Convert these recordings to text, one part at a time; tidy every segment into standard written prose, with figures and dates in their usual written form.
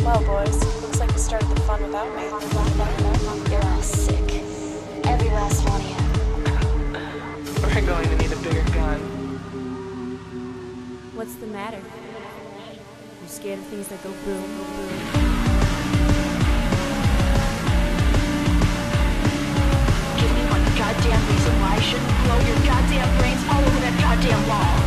Well, boys, looks like you started the fun without me. You're all sick. Every last one of you. We're going to need a bigger gun. What's the matter? You scared of things that go boom, boom? Give me one goddamn reason why I shouldn't blow your goddamn brains all over that goddamn wall.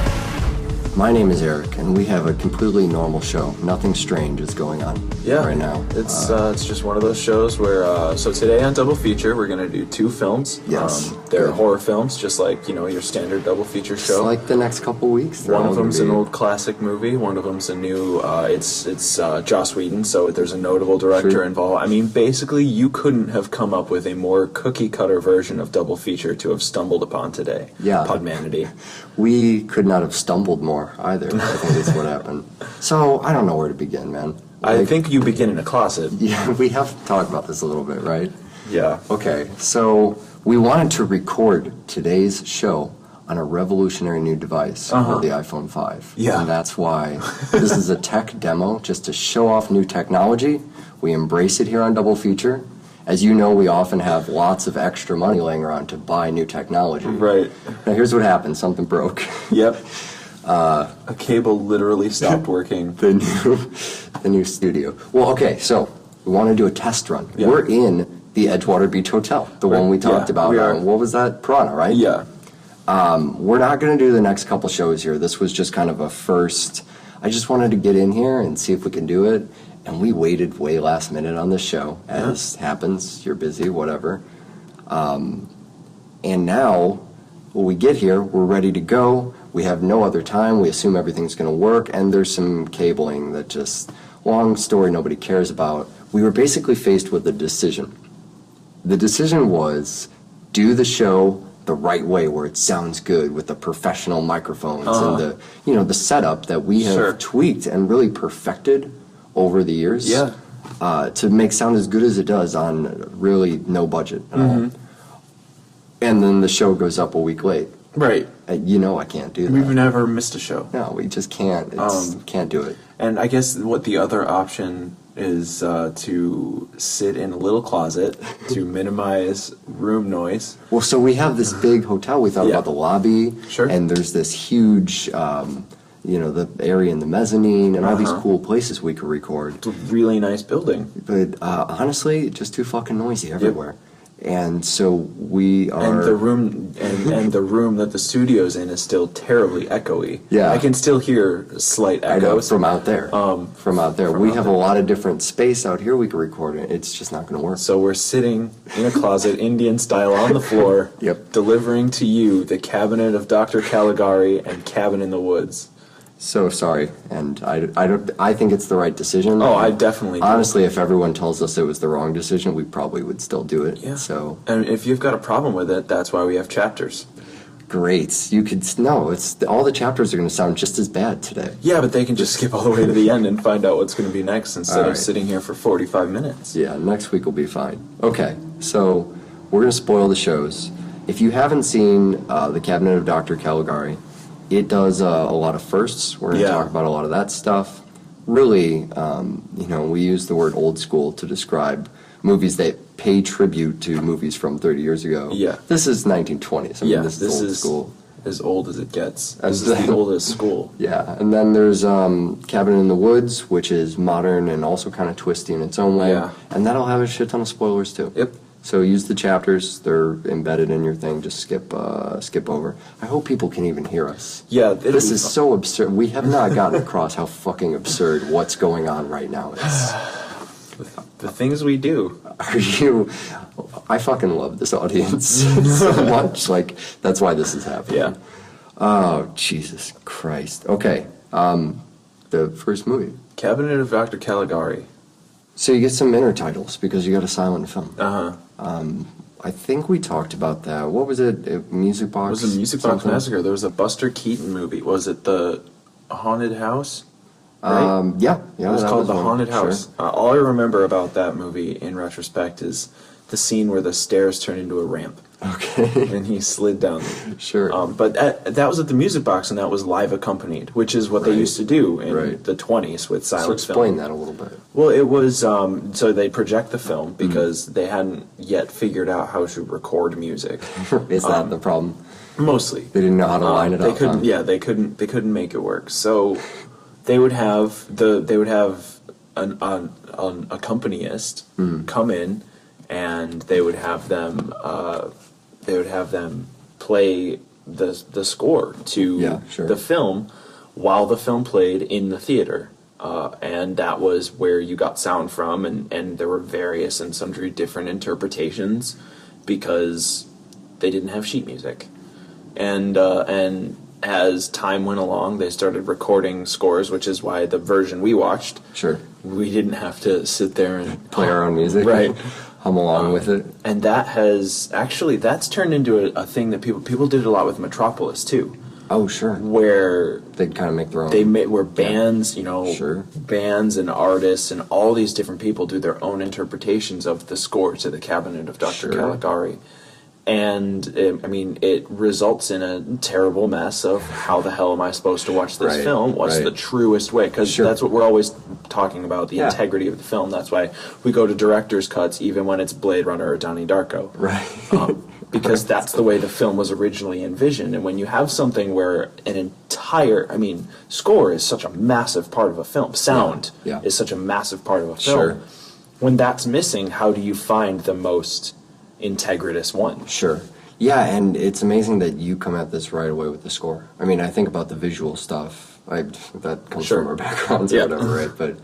My name is Eric, and we have a completely normal show. Nothing strange is going on right now. It's just one of those shows where, so today on Double Feature, we're going to do two films. Yes. They're horror films, just like, your standard Double Feature show. It's like the next couple weeks. One of them's an old classic movie, one of them's a new, it's Joss Whedon, so there's a notable director involved. I mean, basically, you couldn't have come up with a more cookie-cutter version of Double Feature to have stumbled upon today. Yeah. Podmanity. We could not have stumbled more either. I think that's what happened. So, I don't know where to begin, man. I think you begin in a closet. Yeah, we have to talk about this a little bit, right? Yeah. Okay, so we wanted to record today's show on a revolutionary new device called the iPhone 5. Yeah. And that's why this is a tech demo, just to show off new technology. We embrace it here on Double Feature. As you know, we often have lots of extra money laying around to buy new technology. Right. Now, here's what happened. Something broke. Yep. A cable literally stopped working. The new studio. Well, okay, so we want to do a test run. Yeah. We're in the Edgewater Beach Hotel, the one we talked about. We are. What was that? Piranha, right? Yeah. We're not going to do the next couple shows here. This was just kind of a first. I just wanted to get in here and see if we can do it. And we waited way last minute on this show, as happens. You're busy, whatever. And now, when we get here, we're ready to go. We have no other time. We assume everything's going to work. And there's some cabling that just, long story nobody cares about. We were basically faced with a decision. The decision was, do the show the right way where it sounds good with the professional microphones and the setup that we have tweaked and really perfected over the years to make sound as good as it does on really no budget at all. And then the show goes up a week late. Right. I can't do that. We've never missed a show. No, we just can't. Can't do it. And I guess what the other option is to sit in a little closet to minimize room noise. Well, so we have this big hotel. We thought about the lobby. Sure. And there's this huge, the area in the mezzanine and all these cool places we could record. It's a really nice building. But honestly, just too fucking noisy everywhere. And so we are... And the room and the room that the studio's in is still terribly echoey. Yeah. I can still hear slight echoes. From out there. We have a lot of different space out here we can record in. It's just not going to work. So we're sitting in a closet, Indian style, on the floor, delivering to you the Cabinet of Dr. Caligari and Cabin in the Woods. So sorry, and I think it's the right decision. Oh, I definitely do. Honestly, if everyone tells us it was the wrong decision, we probably would still do it. Yeah. So, and if you've got a problem with it, that's why we have chapters. Great. You could it's all the chapters are going to sound just as bad today. Yeah, but they can just skip all the way to the end and find out what's going to be next instead of sitting here for 45 minutes. Yeah, next week will be fine. Okay, so we're going to spoil the shows. If you haven't seen The Cabinet of Dr. Caligari, it does a lot of firsts. We're going to talk about a lot of that stuff. Really, we use the word old school to describe movies that pay tribute to movies from 30 years ago. Yeah. This is 1920s. I mean, this is old school. As old as it gets. This is the oldest school. Yeah, and then there's Cabin in the Woods, which is modern and also kind of twisty in its own way. Yeah. And that'll have a shit ton of spoilers, too. Yep. So use the chapters. They're embedded in your thing. Just skip over. I hope people can even hear us. Yeah. This is so absurd. We have not gotten across how fucking absurd what's going on right now is. The things we do. I fucking love this audience so much. Like, that's why this is happening. Yeah. Oh, Jesus Christ. Okay. The first movie. Cabinet of Dr. Caligari. So you get some intertitles because you got a silent film. Uh-huh. I think we talked about that. What was it? Music Box? It was a Music Box Massacre. There was a Buster Keaton movie. Was it The Haunted House? Right? Yeah. It was called The Haunted House. Sure. All I remember about that movie, in retrospect, is the scene where the stairs turn into a ramp. Okay. And he slid down them. Sure. But that was at the Music Box, and that was live accompanied, which is what they used to do in the 20s with So silent explain film. that a little bit. Well, it was, so they project the film because they hadn't yet figured out how to record music. Is that the problem? Mostly. They didn't know how to line it They up. couldn't. huh? Yeah, they couldn't make it work. So they would have an accompanist come in, and they would have them play the score to the film while the film played in the theater. And that was where you got sound from, and there were various and sundry different interpretations because they didn't have sheet music. And as time went along, they started recording scores, which is why the version we watched, we didn't have to sit there and Play our own music. right? Hum along with it. And that's turned into a thing that people did a lot with Metropolis too. Oh, sure. Where They'd kind of make their own. where bands, bands and artists and all these different people do their own interpretations of the score to the Cabinet of Dr. Caligari. And it results in a terrible mess of how the hell am I supposed to watch this film? What's the truest way? Because that's what we're always talking about, the integrity of the film. That's why we go to director's cuts even when it's Blade Runner or Donnie Darko. Right. Because that's the way the film was originally envisioned. And when you have something where an entire, score is such a massive part of a film. Sound is such a massive part of a film. Sure. When that's missing, how do you find the most integritous one? Sure. Yeah, and it's amazing that you come at this right away with the score. I think about the visual stuff. That comes from our backgrounds or whatever, right? But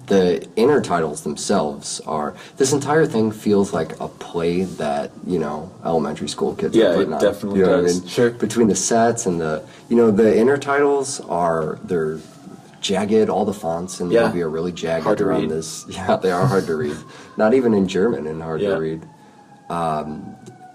the inner titles themselves are... This entire thing feels like a play that, elementary school kids are putting on. Yeah, it definitely you know does. What I mean? Sure. Between the sets and the inner titles they're jagged. All the fonts in the movie are really jagged hard to around read. this. Yeah, they are hard to read. Not even in German and hard to read.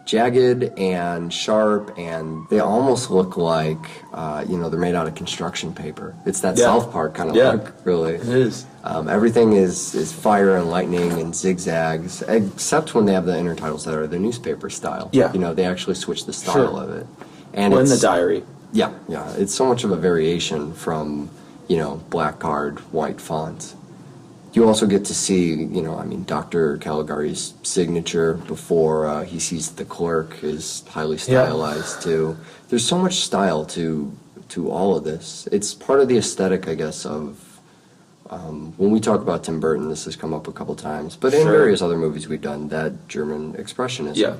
Jagged and sharp, and they almost look like, they're made out of construction paper. It's that South Park kind of look, really. It is. Everything is fire and lightning and zigzags, except when they have the inner titles that are the newspaper style. Yeah. They actually switch the style of it. And in the diary. Yeah. It's so much of a variation from, black card, white fonts. You also get to see, Dr. Caligari's signature before he sees the clerk is highly stylized too. There's so much style to all of this. It's part of the aesthetic, I guess, of when we talk about Tim Burton, this has come up a couple times, but in various other movies we've done, that German Expressionism. Yeah.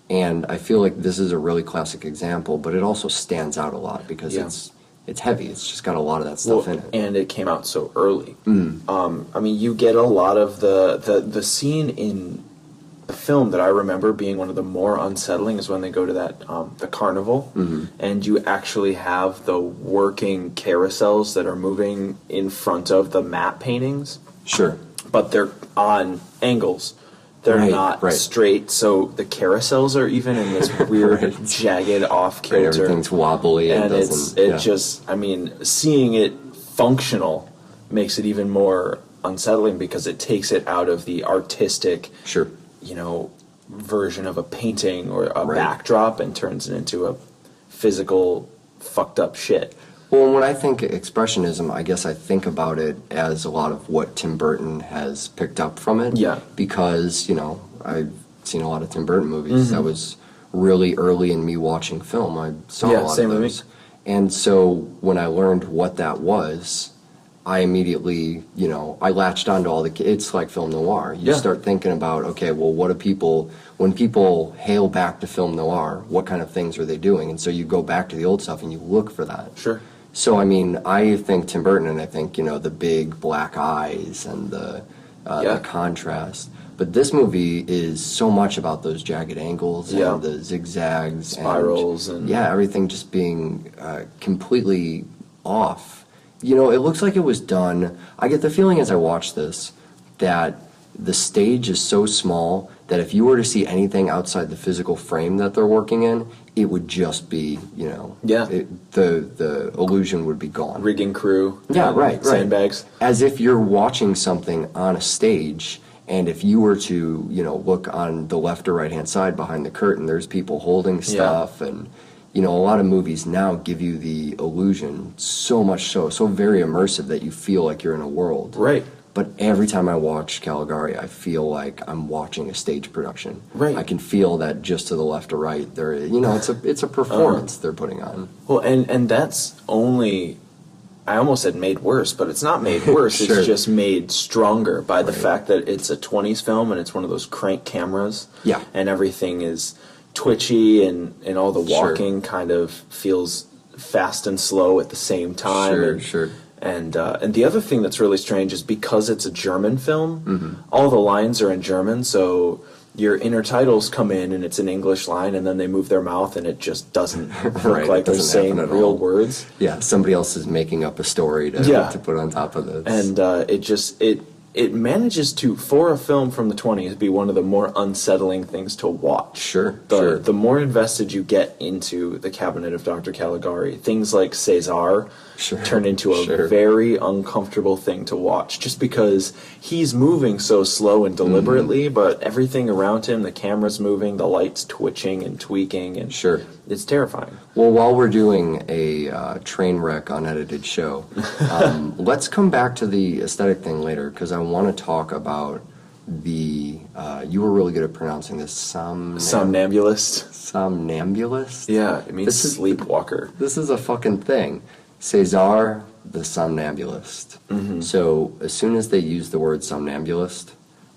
And I feel like this is a really classic example, but it also stands out a lot because it's heavy. It's just got a lot of that stuff in it. And it came out so early. You get a lot of the scene in the film that I remember being one of the more unsettling is when they go to that the carnival, and you actually have the working carousels that are moving in front of the matte paintings. Sure. But they're on angles. They're not straight, so the carousels are even in this weird, jagged, off-kilter. Everything's wobbly. And seeing it functional makes it even more unsettling because it takes it out of the artistic, version of a painting or a backdrop and turns it into a physical, fucked up shit. Well, when I think Expressionism, I guess I think about it as a lot of what Tim Burton has picked up from it. Yeah. Because, I've seen a lot of Tim Burton movies. That was really early in me watching film. I saw a lot of those. And so when I learned what that was, I immediately, I latched onto all it's like film noir. You start thinking about, okay, well, what do people, when people hail back to film noir, what kind of things are they doing? And so you go back to the old stuff and you look for that. Sure. So, I think Tim Burton, and I think, the big black eyes and the contrast. But this movie is so much about those jagged angles and the zigzags. Spirals. And everything just being completely off. It looks like it was done. I get the feeling as I watch this that the stage is so small that if you were to see anything outside the physical frame that they're working in, it would just be, the illusion would be gone. Rigging crew. Yeah, right. Sandbags. As if you're watching something on a stage And if you were to, look on the left or right-hand side behind the curtain, there's people holding stuff. And, a lot of movies now give you the illusion so much so very immersive that you feel like you're in a world. Right. But every time I watch Caligari, I feel like I'm watching a stage production. Right. I can feel that just to the left or right, there, it's a performance they're putting on. Well, and that's only, I almost said made worse, but it's not made worse. Sure. It's just made stronger by the fact that it's a 20s film and it's one of those crank cameras. Yeah. And everything is twitchy and all the walking kind of feels fast and slow at the same time. Sure. And the other thing that's really strange is because it's a German film, all the lines are in German, so your inner titles come in and it's an English line, and then they move their mouth and it just doesn't look like they're saying real words. Yeah, somebody else is making up a story to put on top of this. And it manages to, for a film from the 20s, be one of the more unsettling things to watch. Sure. The more invested you get into the Cabinet of Dr. Caligari, things like César turn into a very uncomfortable thing to watch, just because he's moving so slow and deliberately, but everything around him, the camera's moving, the light's twitching and tweaking, and it's terrifying. Well, while we're doing a train wreck unedited show, let's come back to the aesthetic thing later, because I want to talk about the, you were really good at pronouncing this, Somnambulist. Somnambulist? Yeah, it means sleepwalker. This is a fucking thing. César the Somnambulist. So as soon as they use the word somnambulist,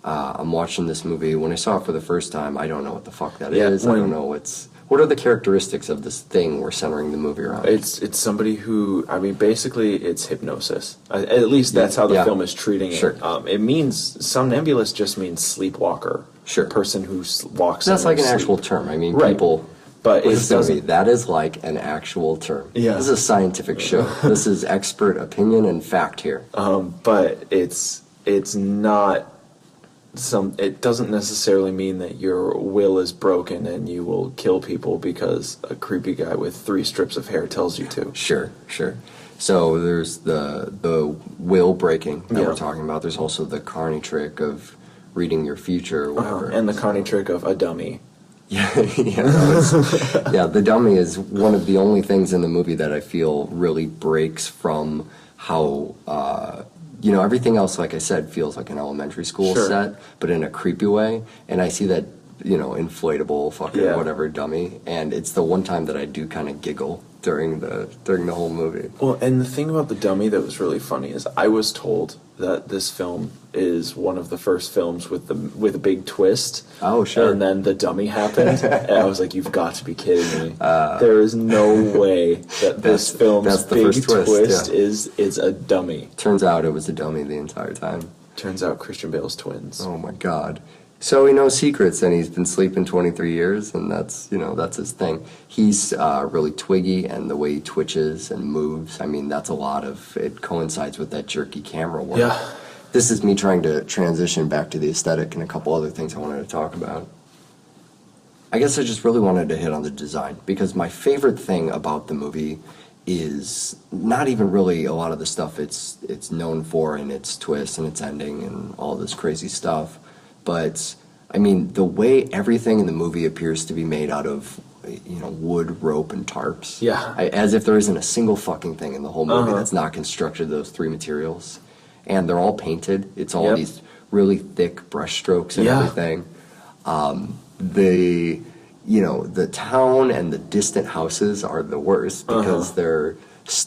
I'm watching this movie. When I saw it for the first time, I don't know what the fuck that is. I don't know what are the characteristics of this thing we're centering the movie around? It's somebody who, basically it's hypnosis. At least that's how the film is treating it. It means, somnambulist just means sleepwalker. Person who walks in That's like an sleep. actual term. People... But it doesn't. That is like an actual term. Yeah. This is a scientific show. This is expert opinion and fact here. But it's not it doesn't necessarily mean that your will is broken and you will kill people because a creepy guy with 3 strips of hair tells you to. Sure. So there's the will breaking that we're talking about. There's also the carny trick of reading your future or whatever. And the carny trick of a dummy. The dummy is one of the only things in the movie that I feel really breaks from how, everything else, like I said, feels like an elementary school set, but in a creepy way. And I see that, inflatable fucking whatever dummy, and it's the one time that I do kind of giggle during the whole movie. Well, and the thing about the dummy that was really funny is I was told that this film is one of the first films with a big twist. Oh, sure. And then the dummy happened, and I was like, "You've got to be kidding me! There is no way that this film's big twist is a dummy." Turns out it was a dummy the entire time. Turns out Christian Bale's twins. Oh my God. So he knows secrets, and he's been sleeping 23 years, and that's his thing. He's really twiggy, and the way he twitches and moves, that's a lot of, it coincides with that jerky camera work. Yeah. This is me trying to transition back to the aesthetic and a couple other things I wanted to talk about. I guess I just really wanted to hit on the design, because my favorite thing about the movie is not even really a lot of the stuff it's known for, and its twist and its ending and all this crazy stuff. But, the way everything in the movie appears to be made out of, wood, rope, and tarps. Yeah. As if there isn't a single fucking thing in the whole movie that's not constructed of those 3 materials. And they're all painted. It's all these really thick brush strokes and everything. The town and the distant houses are the worst because they're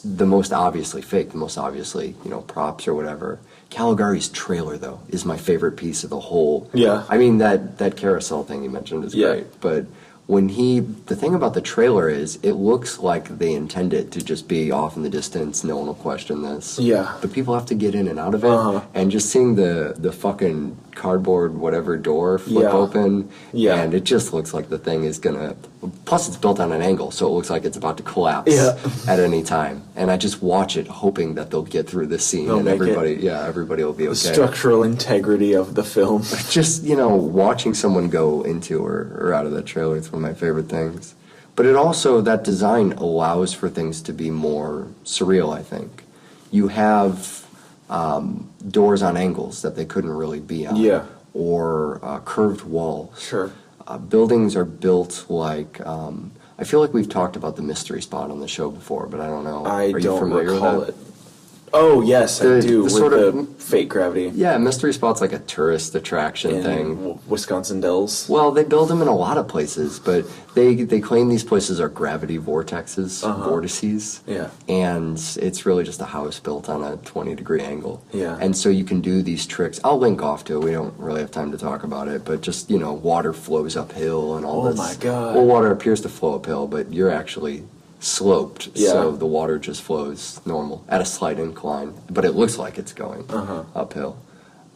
the most obviously fake, the most obviously, props or whatever. Caligari's trailer, though, is my favorite piece of the whole. Yeah. That carousel thing you mentioned is great. But the thing about the trailer is it looks like they intend it to just be off in the distance, no one will question this. Yeah. But people have to get in and out of it. And just seeing the fucking cardboard whatever door flip open. Yeah. And it just looks like the thing is gonna, plus it's built on an angle, so it looks like it's about to collapse at any time. And I just watch it hoping that they'll get through this scene and everybody will be okay. The structural integrity of the film. Just, watching someone go into or out of that trailer, it's one of my favorite things. But it also, that design allows for things to be more surreal, I think. You have doors on angles that they couldn't really be on. Yeah. or curved walls. Sure. Buildings are built like, I feel like we've talked about the mystery spot on the show before, but I don't know. I Are you don't familiar recall with that? it. Oh, yes, I do, with sort the of fake gravity Yeah, mystery spot's like a tourist attraction in thing. Wisconsin Dells. Well, they build them in a lot of places, but they claim these places are gravity vortexes, vortices. Yeah. And it's really just a house built on a 20-degree angle. Yeah. And so you can do these tricks. I'll link off to it. We don't really have time to talk about it, but just, water flows uphill and all Oh this. my God. Well, water appears to flow uphill, but you're actually sloped, Yeah. so the water just flows normal at a slight incline, but it looks like it's going uphill.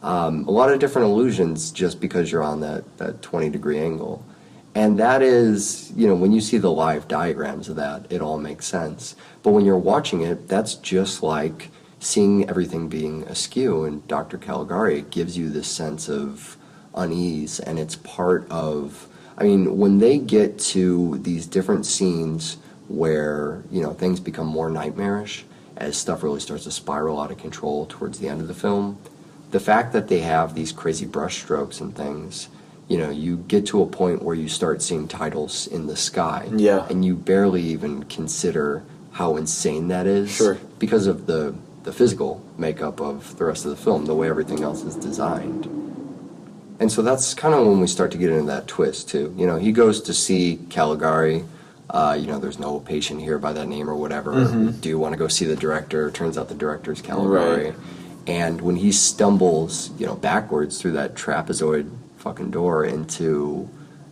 A lot of different illusions just because you're on that 20-degree angle. And that is, when you see the live diagrams of that, it all makes sense. But when you're watching it, that's just like seeing everything being askew. And Dr. Caligari, it gives you this sense of unease, and it's part of, when they get to these different scenes where, things become more nightmarish as stuff really starts to spiral out of control towards the end of the film, the fact that they have these crazy brush strokes and things, you get to a point where you start seeing titles in the sky. Yeah. And you barely even consider how insane that is. Sure. Because of the physical makeup of the rest of the film, the way everything else is designed. And so that's kind of when we start to get into that twist, too. He goes to see Caligari. There's no patient here by that name or whatever. Do you want to go see the director? Turns out the director's Caligari. Right. And when he stumbles, backwards through that trapezoid fucking door into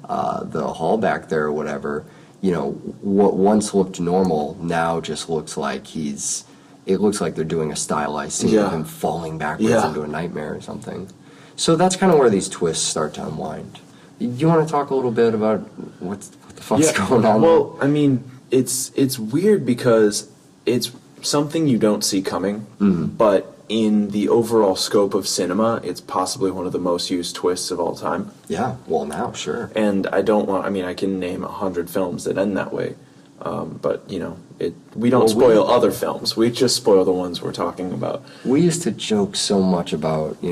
the hall back there or whatever, what once looked normal now just looks like it looks like they're doing a stylized scene of him falling backwards into a nightmare or something. So that's kind of where these twists start to unwind. You want to talk a little bit about what the fuck's going on? Well, it's weird because it's something you don't see coming, but in the overall scope of cinema, it's possibly one of the most used twists of all time. Yeah, well, now, sure. And I can name 100 films that end that way, but we don't spoil other films. We just spoil the ones we're talking about. We used to joke so much about,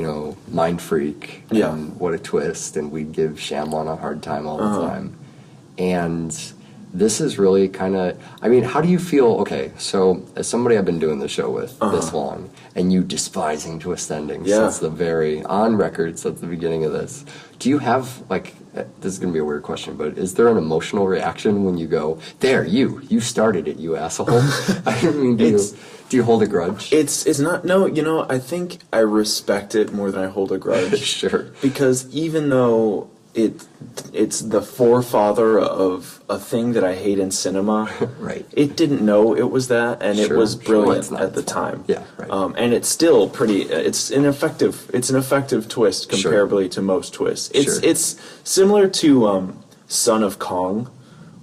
Mind Freak and what a twist, and we'd give Shyamalan a hard time all the time. And this is really kind of, how do you feel, okay, so as somebody I've been doing the show with this long, and you despising twist endings since on record since the beginning of this, do you have, this is going to be a weird question, but is there an emotional reaction when you go, there, you started it, you asshole? Do you hold a grudge? It's not, no, I think I respect it more than I hold a grudge. Sure. Because even though it's the forefather of a thing that I hate in cinema, right. It didn't know it was that, and it was brilliant not at the time. Yeah, right. And it's still it's an effective twist comparably to most twists. It's similar to Son of Kong,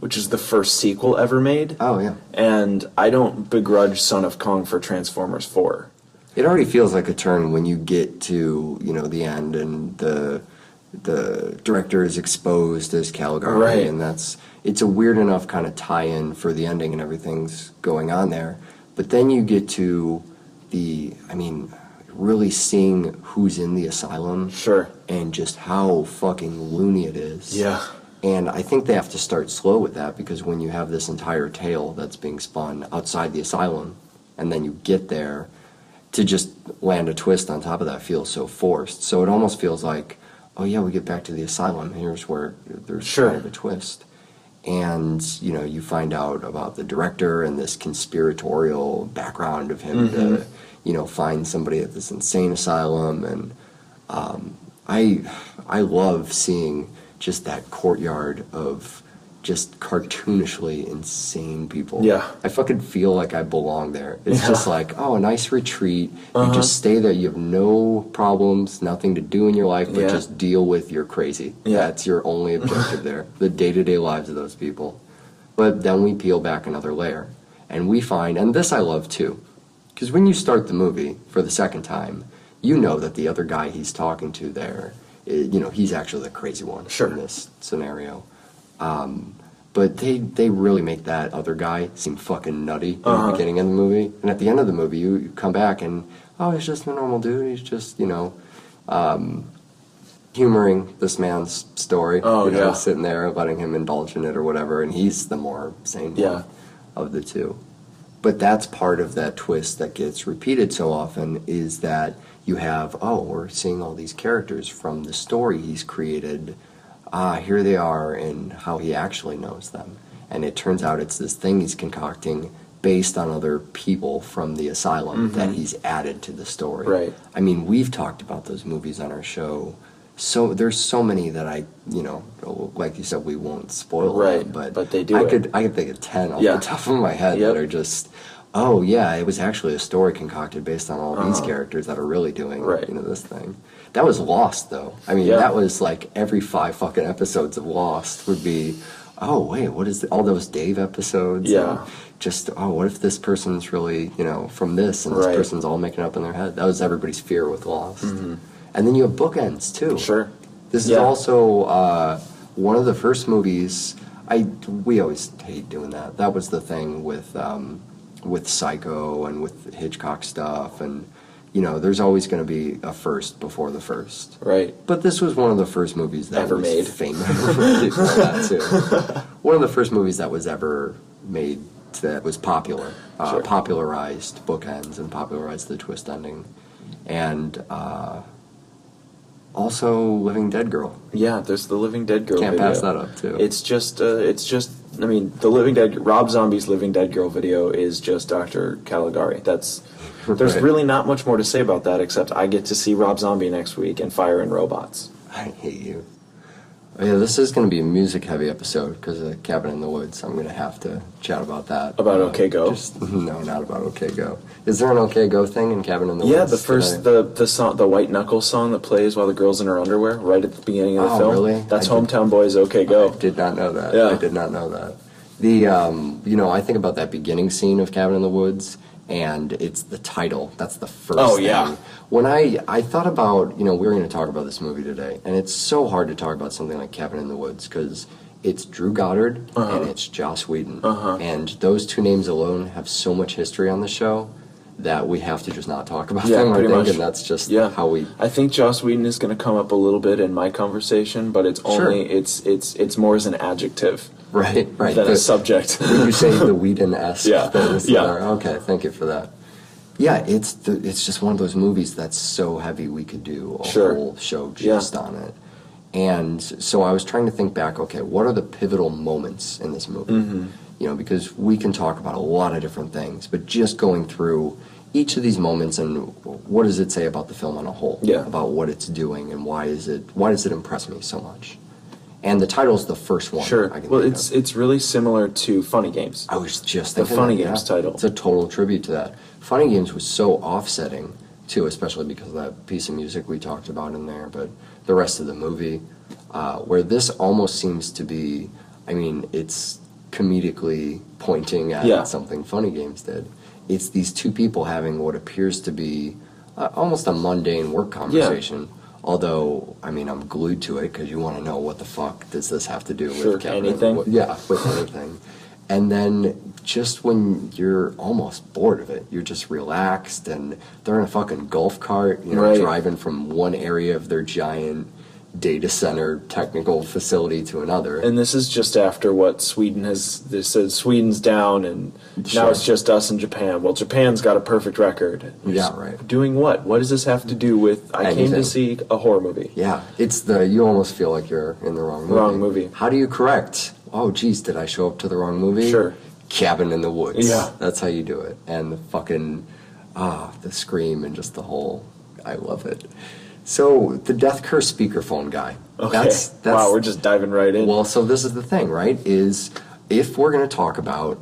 which is the first sequel ever made. Oh, yeah. And I don't begrudge Son of Kong for Transformers 4. It already feels like a turn when you get to, the end and the director is exposed as Caligari, right. And it's a weird enough kind of tie-in for the ending and everything's going on there. But then you get to really seeing who's in the asylum. Sure. And just how fucking loony it is. Yeah. And I think they have to start slow with that, because when you have this entire tale that's being spun outside the asylum, and then you get there, to just land a twist on top of that feels so forced. So it almost feels like, oh yeah, we get back to the asylum, here's where there's kind of a twist. And, you find out about the director and this conspiratorial background of him to, find somebody at this insane asylum. And I love seeing just that courtyard of just cartoonishly insane people. Yeah. I fucking feel like I belong there. It's just like, a nice retreat. You just stay there. You have no problems, nothing to do in your life, but just deal with your crazy. Yeah. That's your only objective there, the day-to-day lives of those people. But then we peel back another layer, and we find, and this I love too, because when you start the movie for the second time, you know that the other guy he's talking to there, he's actually the crazy one in this scenario. But they really make that other guy seem fucking nutty in the beginning of the movie. And at the end of the movie, you come back and, he's just a normal dude. He's just, humoring this man's story. Oh, yeah. Sitting there, letting him indulge in it or whatever, and he's the more sane one of the two. But that's part of that twist that gets repeated so often, is that you have, we're seeing all these characters from the story he's created. Here they are and how he actually knows them. And it turns out it's this thing he's concocting based on other people from the asylum that he's added to the story. Right. I mean, we've talked about those movies on our show. So there's so many that I, like you said, we won't spoil them, but they do I could think of 10 off the top of my head that are just, it was actually a story concocted based on all these characters that are really doing this thing. That was Lost, though. I mean, that was like every 5 fucking episodes of Lost would be, what is all those Dave episodes? Yeah. And just, what if this person's really, from this, and this person's all making up in their head? That was everybody's fear with Lost. Mm-hmm. And then you have bookends, too. Sure. This is also one of the first movies. We always hate doing that. That was the thing with Psycho and with Hitchcock stuff, and there's always going to be a first before the first. Right. But this was one of the first movies that ever was made. Famous. That too. One of the first movies that was ever made that was popular, popularized bookends and popularized the twist ending, and also Living Dead Girl. Yeah, there's the Living Dead Girl Can't video. pass that up too. It's just, I mean, the Living Dead, Rob Zombie's Living Dead Girl video is just Dr. Caligari. There's really not much more to say about that, except I get to see Rob Zombie next week and Fire and Robots. I hate you. Oh, yeah, this is going to be a music-heavy episode because of Cabin in the Woods. I'm going to have to chat about that. About OK Go? No, not about OK Go. Is there an OK Go thing in Cabin in the Woods? Yeah, the first, the song, the White Knuckles song that plays while the girl's in her underwear right at the beginning of the film. Really? That's Hometown Boys OK Go. I did not know that. Yeah. I did not know that. The, I think about that beginning scene of Cabin in the Woods, and it's the title. That's the first thing. When I thought about, we were going to talk about this movie today, and it's so hard to talk about something like Cabin in the Woods because it's Drew Goddard and it's Joss Whedon. And those two names alone have so much history on the show that we have to just not talk about them, I think, much. And that's just how we... I think Joss Whedon is going to come up a little bit in my conversation, but it's only, it's more as an adjective. Right. Than a subject. When you say the Whedon-esque things. Yeah. Okay, thank you for that. Yeah, it's just one of those movies that's so heavy we could do a whole show just on it. And so I was trying to think back, okay, what are the pivotal moments in this movie? Mm-hmm. Because we can talk about a lot of different things, but just going through each of these moments and what does it say about the film on a whole? Yeah. About what it's doing and why does it impress me so much? And the title's the first one. Sure. Well, it's really similar to Funny Games. I was just the thinking Funny Games title. It's a total tribute to that. Funny Games was so offsetting, too, especially because of that piece of music we talked about in there, but the rest of the movie, where this almost seems to be, it's comedically pointing at something Funny Games did. It's these two people having what appears to be almost a mundane work conversation. Yeah. Although, I'm glued to it because you want to know what the fuck does this have to do with Cabin. Anything? With anything. And then just when you're almost bored of it, you're just relaxed and they're in a fucking golf cart, driving from one area of their giant data center technical facility to another. And this is just after what they said Sweden's down and now it's just us in Japan. Well, Japan's got a perfect record. Doing what? What does this have to do with I came to see a horror movie? Yeah. It's you almost feel like you're in the wrong movie. How do you correct? Oh, geez, did I show up to the wrong movie? Sure. Cabin in the Woods. Yeah. That's how you do it. And the fucking, the scream and just the whole, I love it. So, the Death Curse speakerphone guy. Okay. That's, wow, we're just diving right in. Well, so this is the thing, right? Is if we're going to talk about,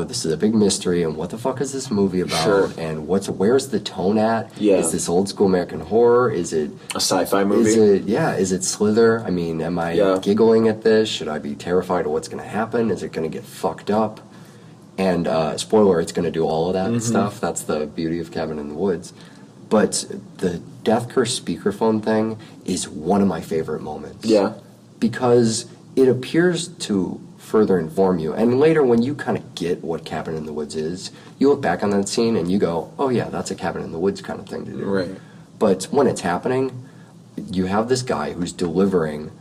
this is a big mystery, and what the fuck is this movie about? Sure. And where's the tone at? Yeah. Is this old school American horror? Is it a sci-fi movie? Is it Slither? Am I giggling at this? Should I be terrified of what's going to happen? Is it going to get fucked up? And spoiler, it's going to do all of that stuff. That's the beauty of Cabin in the Woods. But the Death Curse speakerphone thing is one of my favorite moments. Yeah. Because it appears to further inform you. And later, when you kind of get what Cabin in the Woods is, you look back on that scene and you go, oh yeah, that's a Cabin in the Woods kind of thing to do. Right. But when it's happening, you have this guy who's delivering,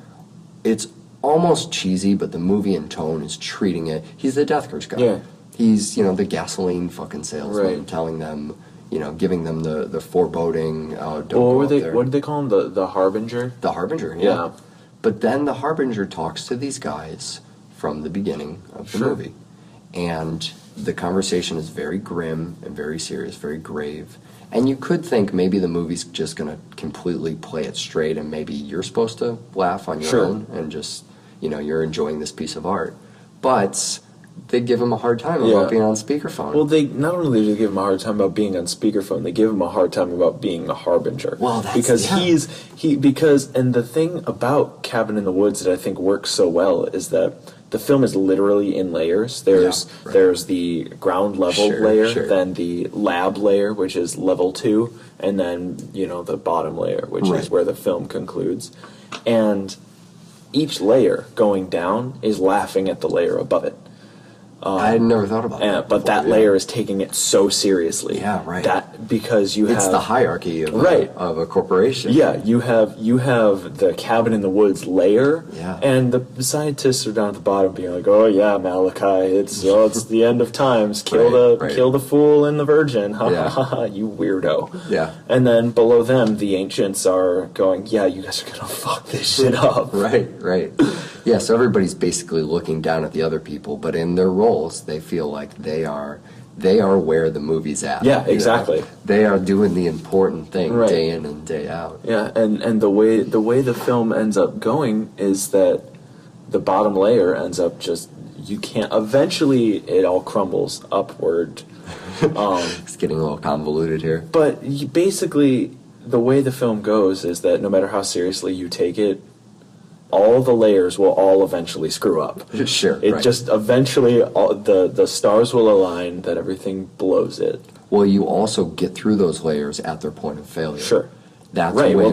it's almost cheesy, but the movie in tone is treating it, he's the Death Wish guy. Yeah. He's, you know, the gasoline fucking salesman, Right. telling them, you know, giving them the foreboding, don't Well, go out there. what did they call him? The Harbinger? The Harbinger, Yeah. But then the Harbinger talks to these guys from the beginning of the Sure. movie. And the conversation is very grim and very serious, very grave. And you could think maybe the movie's just going to completely play it straight and maybe you're supposed to laugh on your Sure. own and just, you know, you're enjoying this piece of art. But they give him a hard time Yeah. about being on speakerphone. Well, they not only do they give him a hard time about being on speakerphone, they give him a hard time about being a harbinger. Well, that's- because yeah. and the thing about Cabin in the Woods that I think works so well is that the film is literally in layers. There's right. there's the ground level Sure, layer, sure. then the lab layer, which is level 2, and then, you know, the bottom layer, which Right. is where the film concludes. And each layer going down is laughing at the layer above it. I had never thought about that. But that before, yeah. layer is taking it so seriously. Yeah, right. That because you have It's the hierarchy of, Right. of a corporation. Yeah, you have the Cabin in the Woods layer, Yeah. and the scientists are down at the bottom being like, "Oh yeah, Malachi, it's the end of times. Right. Kill the fool and the virgin. Ha Yeah. ha ha! You weirdo." Yeah. And then below them, the ancients are going, "Yeah, you guys are gonna fuck this shit up." Right. Yeah, so everybody's basically looking down at the other people, but in their roles, they feel like they are where the movie's at. Yeah, you know? exactly. They are doing the important thing Right. day in and day out. Yeah, and the way the film ends up going is that the bottom layer ends up just you can't. Eventually, it all crumbles upward. It's getting a little convoluted here. But basically, the way the film goes is that no matter how seriously you take it, all the layers will all eventually screw up. Sure, It right. just eventually the stars will align that everything blows it. Well, you also get through those layers at their point of failure. Sure. That's Right, well, when-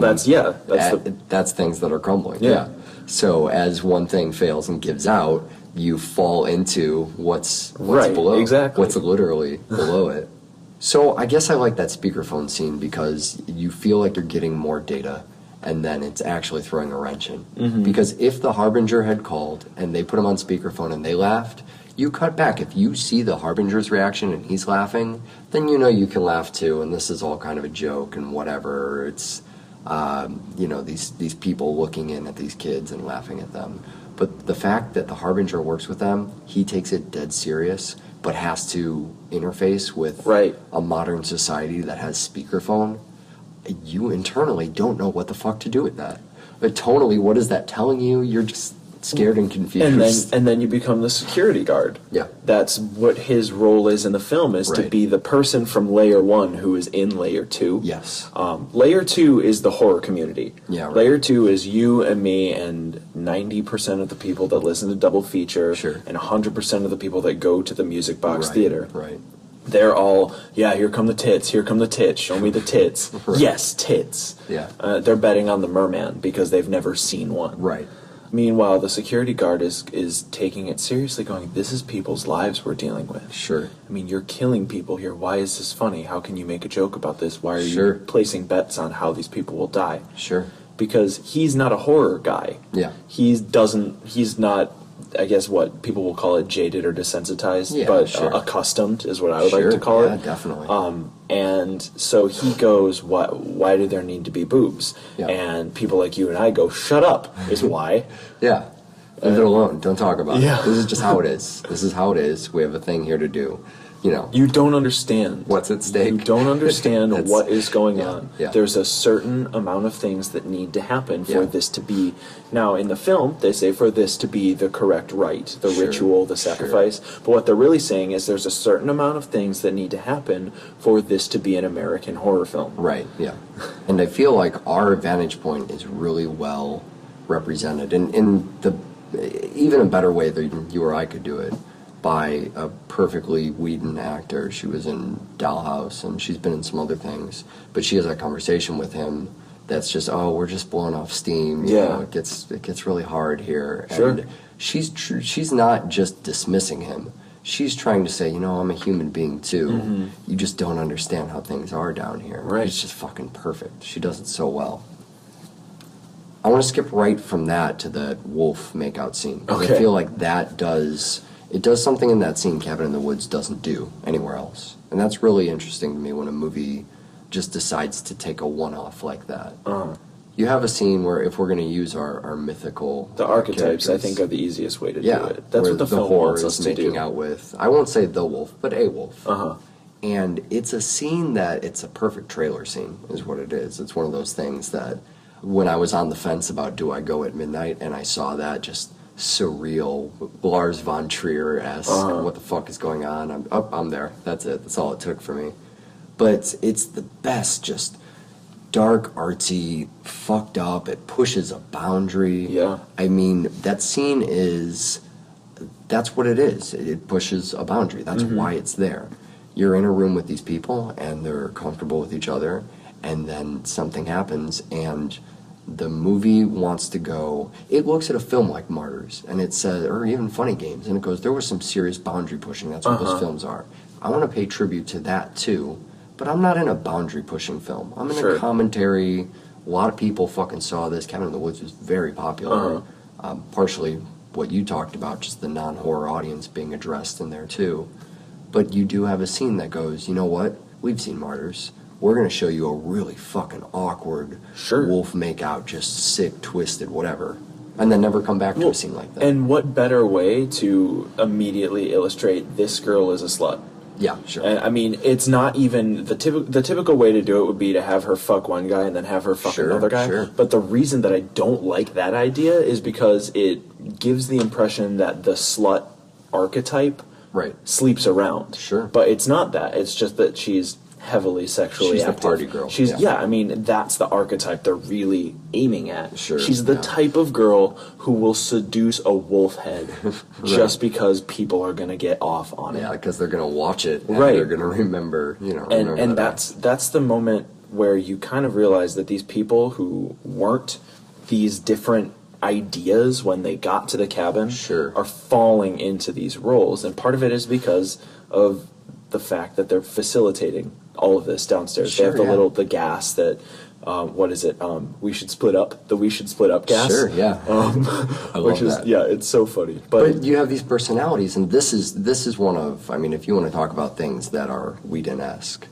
that's things that are crumbling. Yeah. So as one thing fails and gives out, you fall into what's Right, below. exactly. What's literally below it. So I guess I like that speakerphone scene because you feel like you're getting more data and then it's actually throwing a wrench in. Mm-hmm. Because if the Harbinger had called and they put him on speakerphone and they laughed, you cut back. If you see the Harbinger's reaction and he's laughing, then you know you can laugh too, and this is all kind of a joke and whatever. It's, you know, these people looking in at these kids and laughing at them. But the fact that the Harbinger works with them, he takes it dead serious, but has to interface with Right. a modern society that has speakerphone, you internally don't know what the fuck to do with that. But tonally, what is that telling you? You're just scared and confused. And then you become the security guard. Yeah. That's what his role is in the film, is to Right. be the person from layer 1 who is in layer 2. Yes. Layer 2 is the horror community. Yeah, right. Layer 2 is you and me and 90% of the people that listen to Double Feature, Sure. and 100% of the people that go to the Music Box Right, Theater. Right. They're all, yeah, here come the tits, show me the tits. Right. Yes, tits. Yeah. They're betting on the merman because they've never seen one. Right. Meanwhile, the security guard is taking it seriously, going, this is people's lives we're dealing with. Sure. I mean, you're killing people here. Why is this funny? How can you make a joke about this? Why are Sure. you placing bets on how these people will die? Sure. Because he's not a horror guy. Yeah. He's not, I guess what people will call it, jaded or desensitized, Yeah, but sure. accustomed is what I would Sure, like to call yeah, it. definitely. And so he goes, why do there need to be boobs? Yeah. And people like you and I go, shut up, is why. Yeah. Leave it alone. Don't talk about Yeah. it. This is just how it is. This is how it is. We have a thing here to do. You know, You don't understand. what's at stake. You don't understand That's- what is going yeah, on. yeah. There's a certain amount of things that need to happen for Yeah. this to be. Now, in the film, they say for this to be the correct rite, the Sure, ritual, the sure. sacrifice. But what they're really saying is there's a certain amount of things that need to happen for this to be an American horror film. Right, yeah. And I feel like our vantage point is really well represented in the even a better way than you or I could do it, by a perfectly Whedon actor. She was in Dollhouse and she's been in some other things, but she has a conversation with him that's just, oh, we're just blowing off steam. You Yeah. know, it gets really hard here. Sure. And she's not just dismissing him. She's trying to say, you know, I'm a human being too. You just don't understand how things are down here. Right. It's just fucking perfect. She does it so well. I want to skip right from that to the wolf makeout scene. 'Cause Okay. I feel like that does something in that scene Cabin in the Woods doesn't do anywhere else. And that's really interesting to me when a movie just decides to take a one-off like that. You have a scene where if we're going to use our mythical The archetypes, I characters, think, are the easiest way to yeah, do it. That's where what the film horror wants us is to making do. out with, I won't say the wolf, but a wolf. Uh-huh. And it's a scene that, it's a perfect trailer scene, is what it is. It's one of those things that when I was on the fence about do I go at midnight, and I saw that just surreal, Lars von Trier-esque, what the fuck is going on? I'm there. That's it. That's all it took for me. But it's the best, just dark, artsy, fucked up. It pushes a boundary. Yeah. I mean, that scene that's what it is. It pushes a boundary. That's why it's there. You're in a room with these people, and they're comfortable with each other, and then something happens, and the movie wants to go, it looks at a film like Martyrs, and it says, or even Funny Games, and it goes, there was some serious boundary pushing. That's what those films are. I want to pay tribute to that too, but I'm not in a boundary pushing film. I'm in a commentary. A lot of people fucking saw this. Cabin in the Woods was very popular. Partially what you talked about, just the non-horror audience being addressed in there too. But you do have a scene that goes, you know what? We've seen Martyrs. We're going to show you a really fucking awkward wolf makeout, just sick, twisted, whatever. And then never come back to a scene like that. And what better way to immediately illustrate this girl is a slut? Yeah, sure. And, I mean, it's not even the typical way to do it would be to have her fuck one guy and then have her fuck another guy. Sure. But the reason that I don't like that idea is because it gives the impression that the slut archetype sleeps around. Sure. But it's not that. It's just that she's heavily sexually active. She's the party girl. Yeah, I mean, that's the archetype they're really aiming at. Sure. She's the type of girl who will seduce a wolf head just because people are going to get off on it. Yeah, because they're going to watch it and Right. they're going to remember, And that's the moment where you kind of realize that these people who weren't these different ideas when they got to the cabin are falling into these roles. And part of it is because of the fact that they're facilitating all of this downstairs. They have the gas that what is it? We should split up. The we should split up gas. Sure, yeah. I love that. Yeah, it's so funny. But you have these personalities, and this is one of, I mean, if you want to talk about things that are Whedon-esque,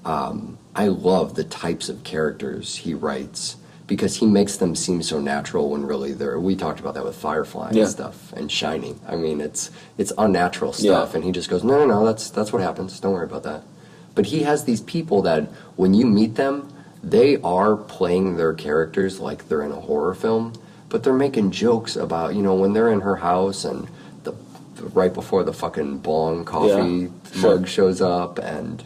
I love the types of characters he writes because he makes them seem so natural when really they're, we talked about that with Firefly and stuff, and Shining. I mean, it's unnatural stuff, and he just goes, no, that's what happens. Don't worry about that. But he has these people that when you meet them, they are playing their characters like they're in a horror film, but they're making jokes about, when they're in her house and right before the fucking bong coffee mug shows up, and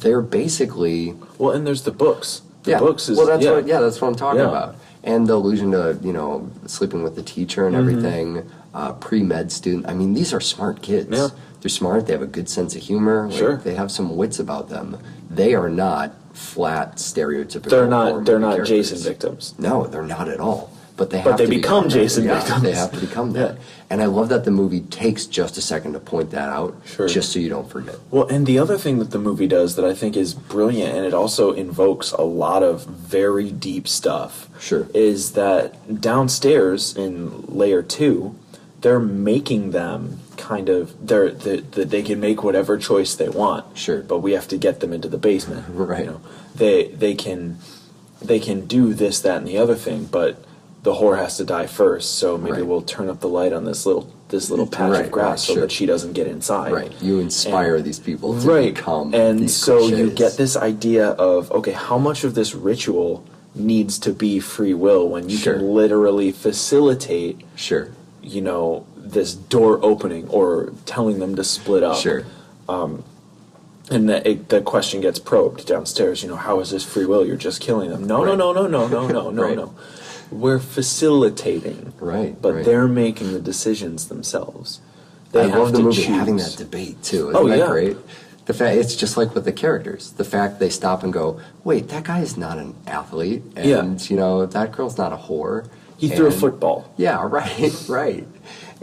they're basically... Well, and there's the books. The books is... Well, that's what I'm talking about. And the allusion to, sleeping with the teacher and everything, pre-med student. I mean, these are smart kids. Yeah. They're smart. They have a good sense of humor. Like, they have some wits about them. They are not flat, stereotypical. They're not characters. Jason victims. No, they're not at all. But they become Jason victims. They have to become that. And I love that the movie takes just a second to point that out, just so you don't forget. Well, and the other thing that the movie does that I think is brilliant, and it also invokes a lot of very deep stuff, is that downstairs in layer 2, they're making them kind of, they can make whatever choice they want, but we have to get them into the basement. Right. They can do this, that, and the other thing, but the whore has to die first, so maybe we'll turn up the light on this little patch of grass so that she doesn't get inside. Right. You inspire these people to become and these so cliches. you get this idea of, okay, how much of this ritual needs to be free will when you can literally facilitate this door opening or telling them to split up. And the question gets probed downstairs, how is this free will? You're just killing them. No. We're facilitating. But they're making the decisions themselves. I love the movie having that debate, too. Isn't that great? The fact, it's just like with the characters. The fact they stop and go, wait, that guy is not an athlete. And, that girl's not a whore. He threw a football. Yeah, right.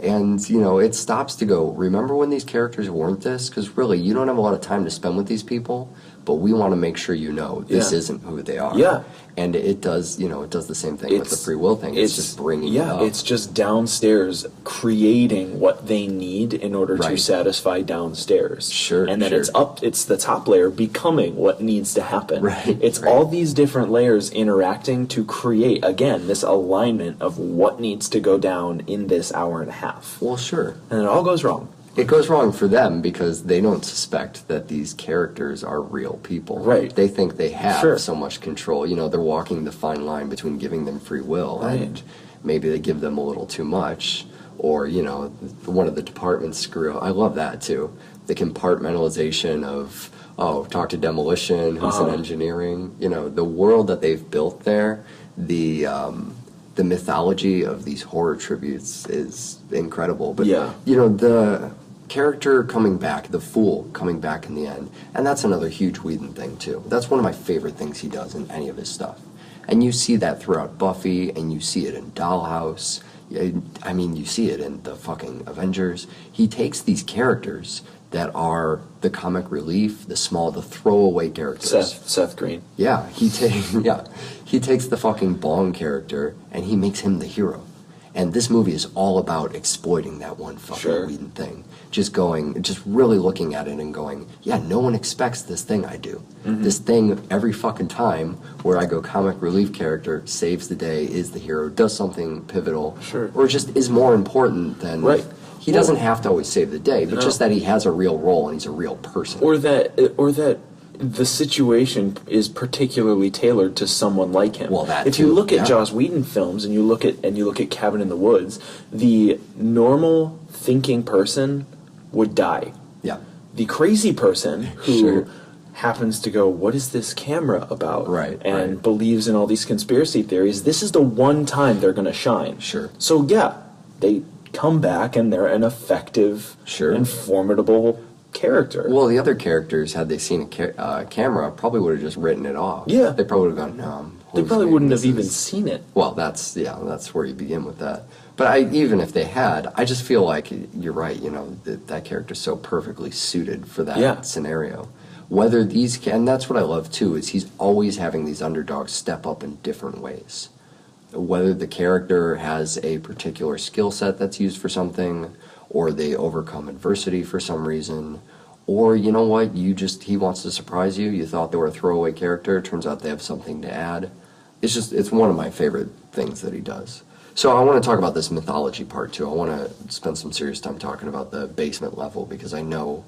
And, you know, it stops to go, remember when these characters weren't this? Because really, you don't have a lot of time to spend with these people, but we want to make sure you know this isn't who they are. Yeah. And it does, you know, it does the same thing with the free will thing. It's just bringing it up. It's just downstairs creating what they need in order to satisfy downstairs. Sure. And then it's the top layer becoming what needs to happen. Right. It's all these different layers interacting to create, again, this alignment of what needs to go down in this hour and a half. Well, sure. And it all goes wrong. It goes wrong for them because they don't suspect that these characters are real people. Right. They think they have Sure. so much control. You know, they're walking the fine line between giving them free will and maybe they give them a little too much. Or, you know, one of the departments screw up. I love that too. The compartmentalization of, talk to demolition, who's in engineering. You know, the world that they've built there, the mythology of these horror tributes is incredible. But, you know, the character coming back, the fool coming back in the end, and that's another huge Whedon thing too. That's one of my favorite things he does in any of his stuff. And you see that throughout Buffy, and you see it in Dollhouse. I mean, you see it in the fucking Avengers. He takes these characters that are the comic relief, the throwaway characters. Seth Green. Yeah, he takes the fucking Bong character and he makes him the hero. And this movie is all about exploiting that one fucking Whedon thing. Just really looking at it and going, yeah, no one expects this thing I do. This thing every fucking time where I go comic relief character, saves the day, is the hero, does something pivotal, or just is more important than... He doesn't have to always save the day, but just that he has a real role and he's a real person. Or that the situation is particularly tailored to someone like him. Well, that if you look at Joss Whedon films and you look at Cabin in the Woods, the normal thinking person would die. Yeah. The crazy person who happens to go, what is this camera about? And believes in all these conspiracy theories, this is the one time they're going to shine. So they come back and they're an effective and formidable character. Well, the other characters, had they seen a camera, probably would have just written it off. Yeah. They probably would have gone, no. They probably wouldn't have even seen it. Well, that's where you begin with that. But even if they had, I just feel like you're right, you know, that character's so perfectly suited for that scenario. Whether and that's what I love too, is he's always having these underdogs step up in different ways. Whether the character has a particular skill set that's used for something, or they overcome adversity for some reason, or you know what, he wants to surprise you. You thought they were a throwaway character, it turns out they have something to add. It's one of my favorite things that he does. So I want to talk about this mythology part too. I want to spend some serious time talking about the basement level, because I know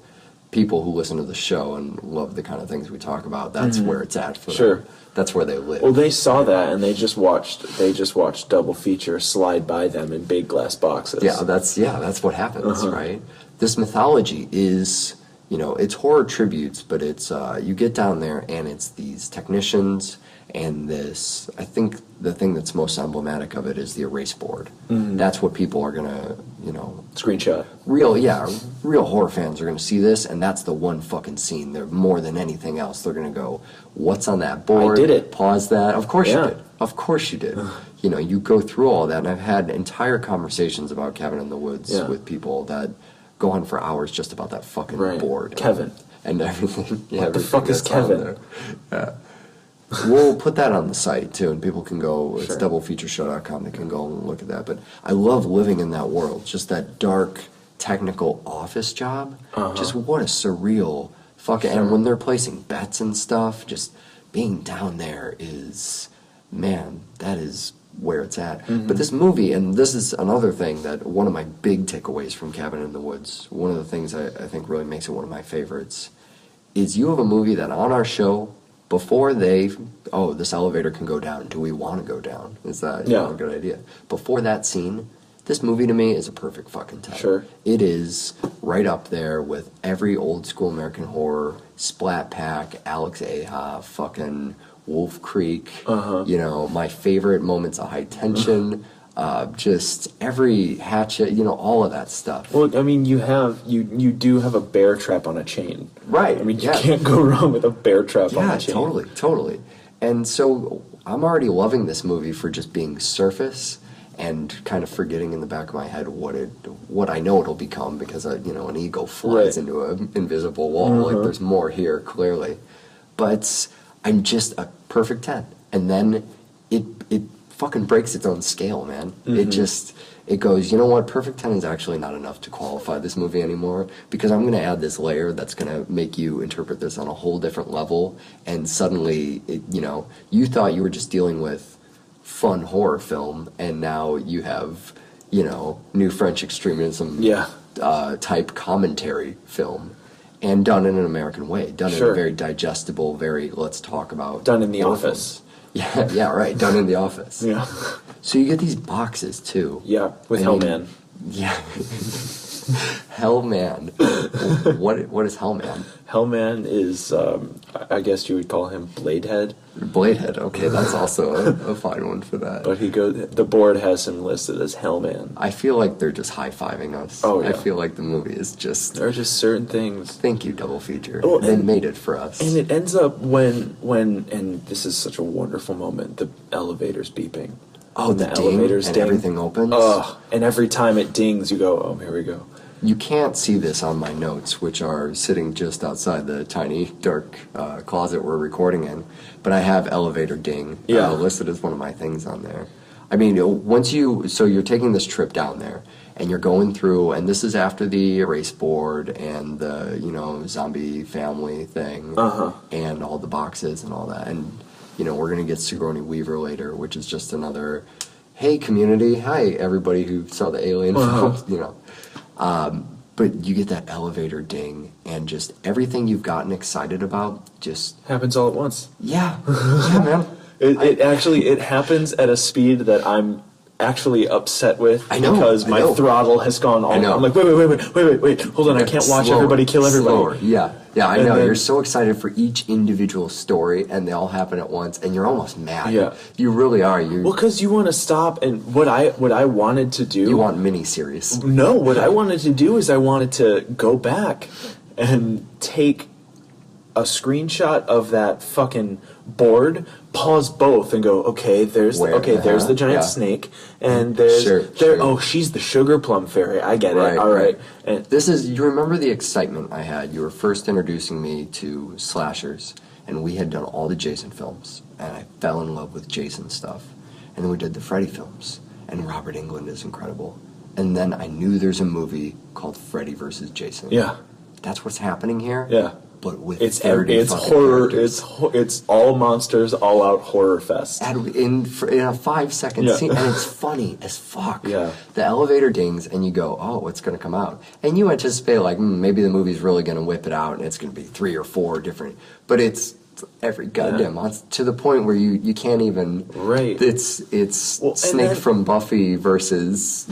people who listen to the show and love the kind of things we talk about, that's where it's at for them. That's where they live. Well, they saw that and they just watched Double Feature slide by them in big glass boxes. That's what happens, right? This mythology is, you know, it's horror tributes, but it's you get down there and it's these technicians and this. I think the thing that's most emblematic of it is the erase board. That's what people are gonna, you know, screenshot. Real horror fans are gonna see this, and that's the one fucking scene. They're more than anything else. They're gonna go, "What's on that board?" I did it. Pause that. Of course you did. Of course you did. You know, you go through all that, and I've had entire conversations about Cabin in the Woods with people that go on for hours just about that fucking board. Kevin. And everything. What the fuck is Kevin? We'll put that on the site too, and people can go, it's doublefeatureshow.com, they can go and look at that. But I love living in that world, just that dark, technical office job. Just what a surreal fucking, and when they're placing bets and stuff, just being down there is, man, that is where it's at. But this movie, and this is another thing that one of my big takeaways from Cabin in the Woods, one of the things I think really makes it one of my favorites, is you have a movie that on our show, before this elevator can go down, do we want to go down? Is that a good idea? Before that scene, this movie to me is a perfect fucking 10. It is right up there with every old school American horror, Splat Pack, Alex Aha, fucking Wolf Creek, you know, my favorite moments of High Tension, just every Hatchet, you know, all of that stuff. Well, I mean, you do have a bear trap on a chain. Right. I mean, you can't go wrong with a bear trap on a chain. Totally. And so I'm already loving this movie for just being surface, and kind of forgetting in the back of my head what I know it'll become, because an eagle flies into an invisible wall. Like, there's more here clearly, but I'm just a perfect 10, and then it fucking breaks its own scale, man. It goes, you know what, perfect 10 is actually not enough to qualify this movie anymore, because I'm going to add this layer that's going to make you interpret this on a whole different level, and suddenly, you thought you were just dealing with fun horror film, and now you have, new French extremism type commentary film, and done in an American way, done in a very digestible, very let's talk about. Done in the office. Yeah, right, done in the office. Yeah. So you get these boxes, too. Yeah, with Hellman. Yeah. Hellman. What is Hellman? Hellman is, I guess you would call him Bladehead. Bladehead, okay, that's also a fine one for that. But the board has him listed as Hellman. I feel like they're just high-fiving us. Oh, yeah. I feel like the movie is just... There are just certain things. Thank you, Double Feature. Oh, they made it for us. And it ends up when, and this is such a wonderful moment, the elevator's beeping. Oh, the elevator's ding, and everything opens? Ugh. And every time it dings, you go, oh, here we go. You can't see this on my notes, which are sitting just outside the tiny, dark closet we're recording in, but I have elevator ding listed as one of my things on there. I mean, so you're taking this trip down there, and you're going through, and this is after the erase board and the, zombie family thing, and all the boxes and all that, and, we're going to get Sigourney Weaver later, which is just another, hey, community, hi, everybody who saw the Alien films, but you get that elevator ding, and just everything you've gotten excited about just... happens all at once. Yeah. Yeah, man. It happens at a speed that I'm actually upset with. I know, because my throttle has gone all... I'm like, wait, hold on, I can't watch everybody kill everybody. Slower. Yeah, I know. You're so excited for each individual story, and they all happen at once, and you're almost mad. Yeah. You really are. Well, because you want to stop, and what I wanted to do... You want mini-series. No, what I wanted to do is I wanted to go back and take a screenshot of that fucking board, pause both, and go, okay, there's the giant snake, and there's oh, she's the sugar plum fairy. I get it. All right. And you remember the excitement I had. You were first introducing me to slashers, and we had done all the Jason films, and I fell in love with Jason stuff. And then we did the Freddy films, and Robert Englund is incredible. And then I knew there's a movie called Freddy vs. Jason. Yeah. That's what's happening here. Yeah. But with it's horror. It's all monsters, all out horror fest. In a 5-second scene, and it's funny as fuck. Yeah. The elevator dings, and you go, oh, what's going to come out? And you anticipate, like, maybe the movie's really going to whip it out, and it's going to be 3 or 4 different. But it's every goddamn monster, to the point where you can't even... Right. It's Snake from Buffy versus,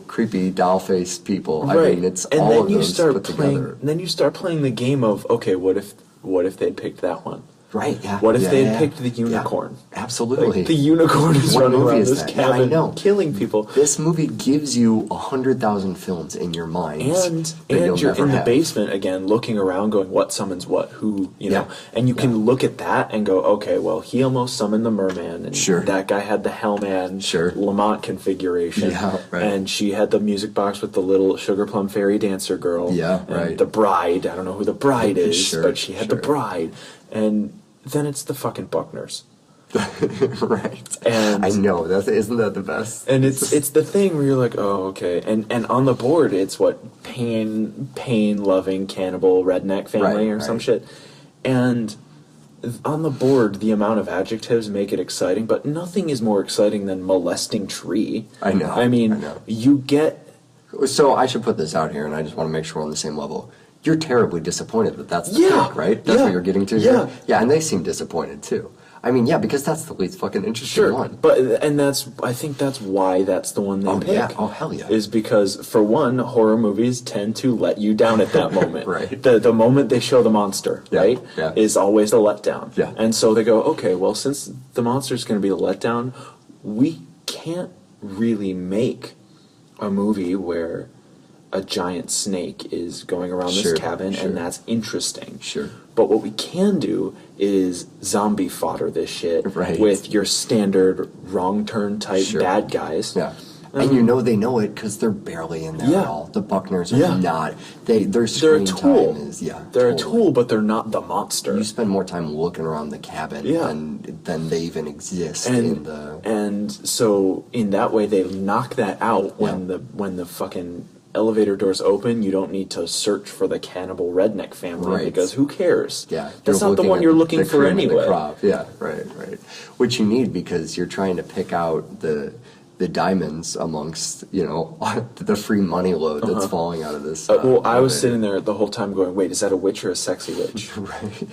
creepy doll-faced people. Right. I mean, it's and all then of you those start put playing, together. Then you start playing the game of, okay, what if they'd picked that one? Right, yeah. What if they had picked the unicorn? Yeah, absolutely. Like, the unicorn is running around this cabin, I know. killing people. This movie gives you 100,000 films in your mind. And you're in the basement again, looking around, going, what summons what? Who, know? And you can look at that and go, okay, well, he almost summoned the merman, and that guy had the Hellman Lamont configuration. Yeah, right. And she had the music box with the little sugar plum fairy dancer girl. Yeah, and the bride, I don't know who the bride is, but she had the bride. And then it's the fucking Buckners. Right. And I know, isn't that the best? And it's the thing where you're like, oh, okay. And on the board, it's what, pain-loving cannibal redneck family or some shit. And on the board, the amount of adjectives make it exciting, but nothing is more exciting than molesting tree. I know. I mean, you get... So I should put this out here, and I just want to make sure we're on the same level. You're terribly disappointed that that's the pick, right? That's what you're getting to here? Yeah, and they seem disappointed, too. I mean, because that's the least fucking interesting one. I think that's why that's the one they pick. Yeah. Oh, hell yeah. Is because, for one, horror movies tend to let you down at that moment. Right. The moment they show the monster, right, is always a letdown. Yeah. And so they go, okay, well, since the monster's going to be the letdown, we can't really make a movie where a giant snake is going around Sure, this cabin, sure. and that's interesting. Sure. But what we can do is zombie fodder this shit Right. with your standard wrong turn type Sure. bad guys. Yeah. And you know they know it because they're barely in there Yeah. at all. The Buckners are Yeah. not. Their They're a screen tool. time is They're totally. a tool, but they're not the monster. You spend more time looking around the cabin Yeah. than they even exist in the. And so in that way they knock that out when the fucking elevator doors open. You don't need to search for the cannibal redneck family Right. because who cares? Yeah, That's not the one you're looking for anyway. Yeah, right. Which you need because you're trying to pick out the diamonds amongst the free money load that's falling out of this. Well, I was elevator. sitting there the whole time going, wait, is that a witch or a sexy witch? Right.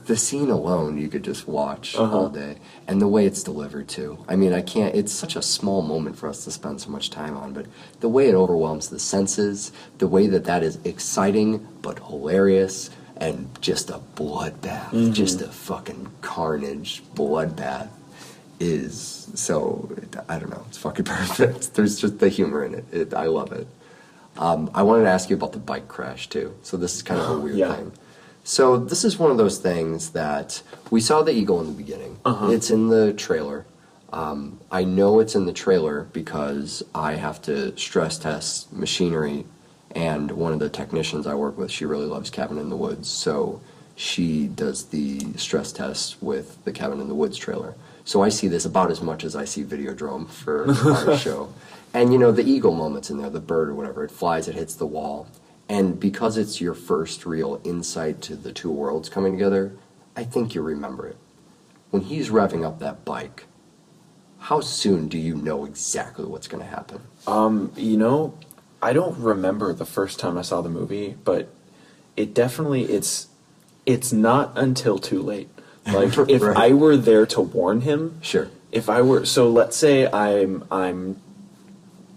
The scene alone, you could just watch all day, and the way it's delivered too. I mean, I can't. It's such a small moment for us to spend so much time on, but the way it overwhelms the senses, the way that is exciting but hilarious, and just a bloodbath, just a fucking carnage bloodbath, is so. I don't know. It's fucking perfect. There's just the humor in it. I love it. I wanted to ask you about the bike crash too. So this is kind of a weird Yeah. thing. So this is one of those things that we saw the eagle in the beginning. It's in the trailer. I know it's in the trailer because I have to stress test machinery, and one of the technicians I work with, she really loves Cabin in the Woods, so she does the stress test with the Cabin in the Woods trailer. So I see this about as much as I see Videodrome for our show. And the eagle moment's in there, the bird or whatever, it flies, it hits the wall. And because it's your first real insight to the two worlds coming together, I think you remember it. When he's revving up that bike, how soon do you know exactly what's going to happen? I don't remember the first time I saw the movie, but it definitely it's not until too late. Like if Right. I were there to warn him, Sure. If I were, so let's say I'm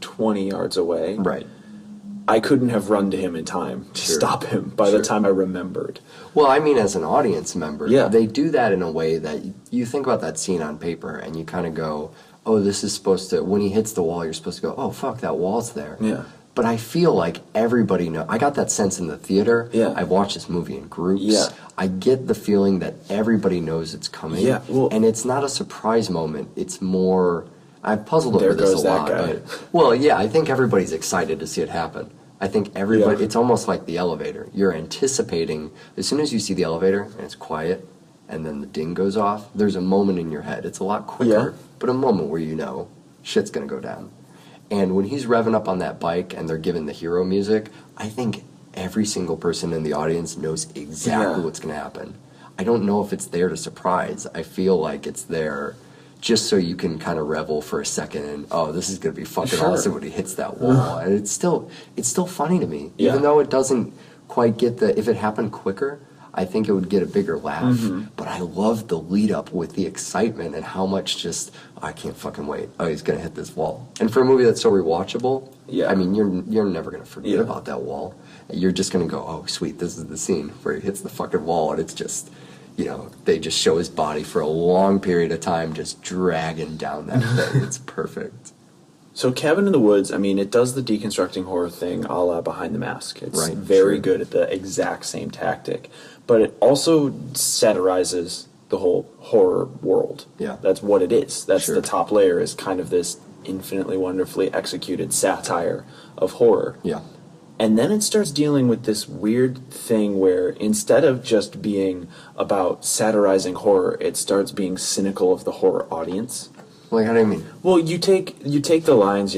20 yards away, Right. I couldn't have run to him in time to Sure. stop him by Sure. the time I remembered. Well, I mean, as an audience member, Yeah. they do that in a way that you think about that scene on paper and you kind of go, oh, this is supposed to, when he hits the wall, you're supposed to go, oh, fuck, that wall's there. Yeah. But I feel like everybody knows. I got that sense in the theater. Yeah. I've watched this movie in groups. Yeah. I get the feeling that everybody knows it's coming. Yeah, well- and it's not a surprise moment. It's more, I've puzzled over There this goes a that lot. guy. But, well, yeah, I think everybody's excited to see it happen. I think everybody, Yeah. it's almost like the elevator. You're anticipating, as soon as you see the elevator and it's quiet and then the ding goes off, there's a moment in your head. It's a lot quicker, Yeah. but a moment where you know shit's going to go down. And when he's revving up on that bike and they're giving the hero music, I think every single person in the audience knows exactly Yeah. what's going to happen. I don't know if it's there to surprise. I feel like it's there just so you can kind of revel for a second and, oh, this is going to be fucking Sure. awesome when he hits that wall. And it's still funny to me. Yeah. Even though it doesn't quite get if it happened quicker, I think it would get a bigger laugh. But I love the lead up with the excitement and how much just, I can't fucking wait. Oh, he's going to hit this wall. And for a movie that's so rewatchable, Yeah. I mean, you're never going to forget Yeah. about that wall. You're just going to go, oh, sweet, this is the scene where he hits the fucking wall and it's just, they just show his body for a long period of time just dragging down that thing. It's perfect. So Cabin in the Woods, I mean, it does the deconstructing horror thing a la Behind the Mask. It's Right, very sure. good at the exact same tactic. But it also satirizes the whole horror world. Yeah. That's what it is. That's Sure. the top layer, is kind of this infinitely wonderfully executed satire of horror. Yeah. And then it starts dealing with this weird thing where instead of just being about satirizing horror, it starts being cynical of the horror audience. Like, how do you mean? Well, you take the lines,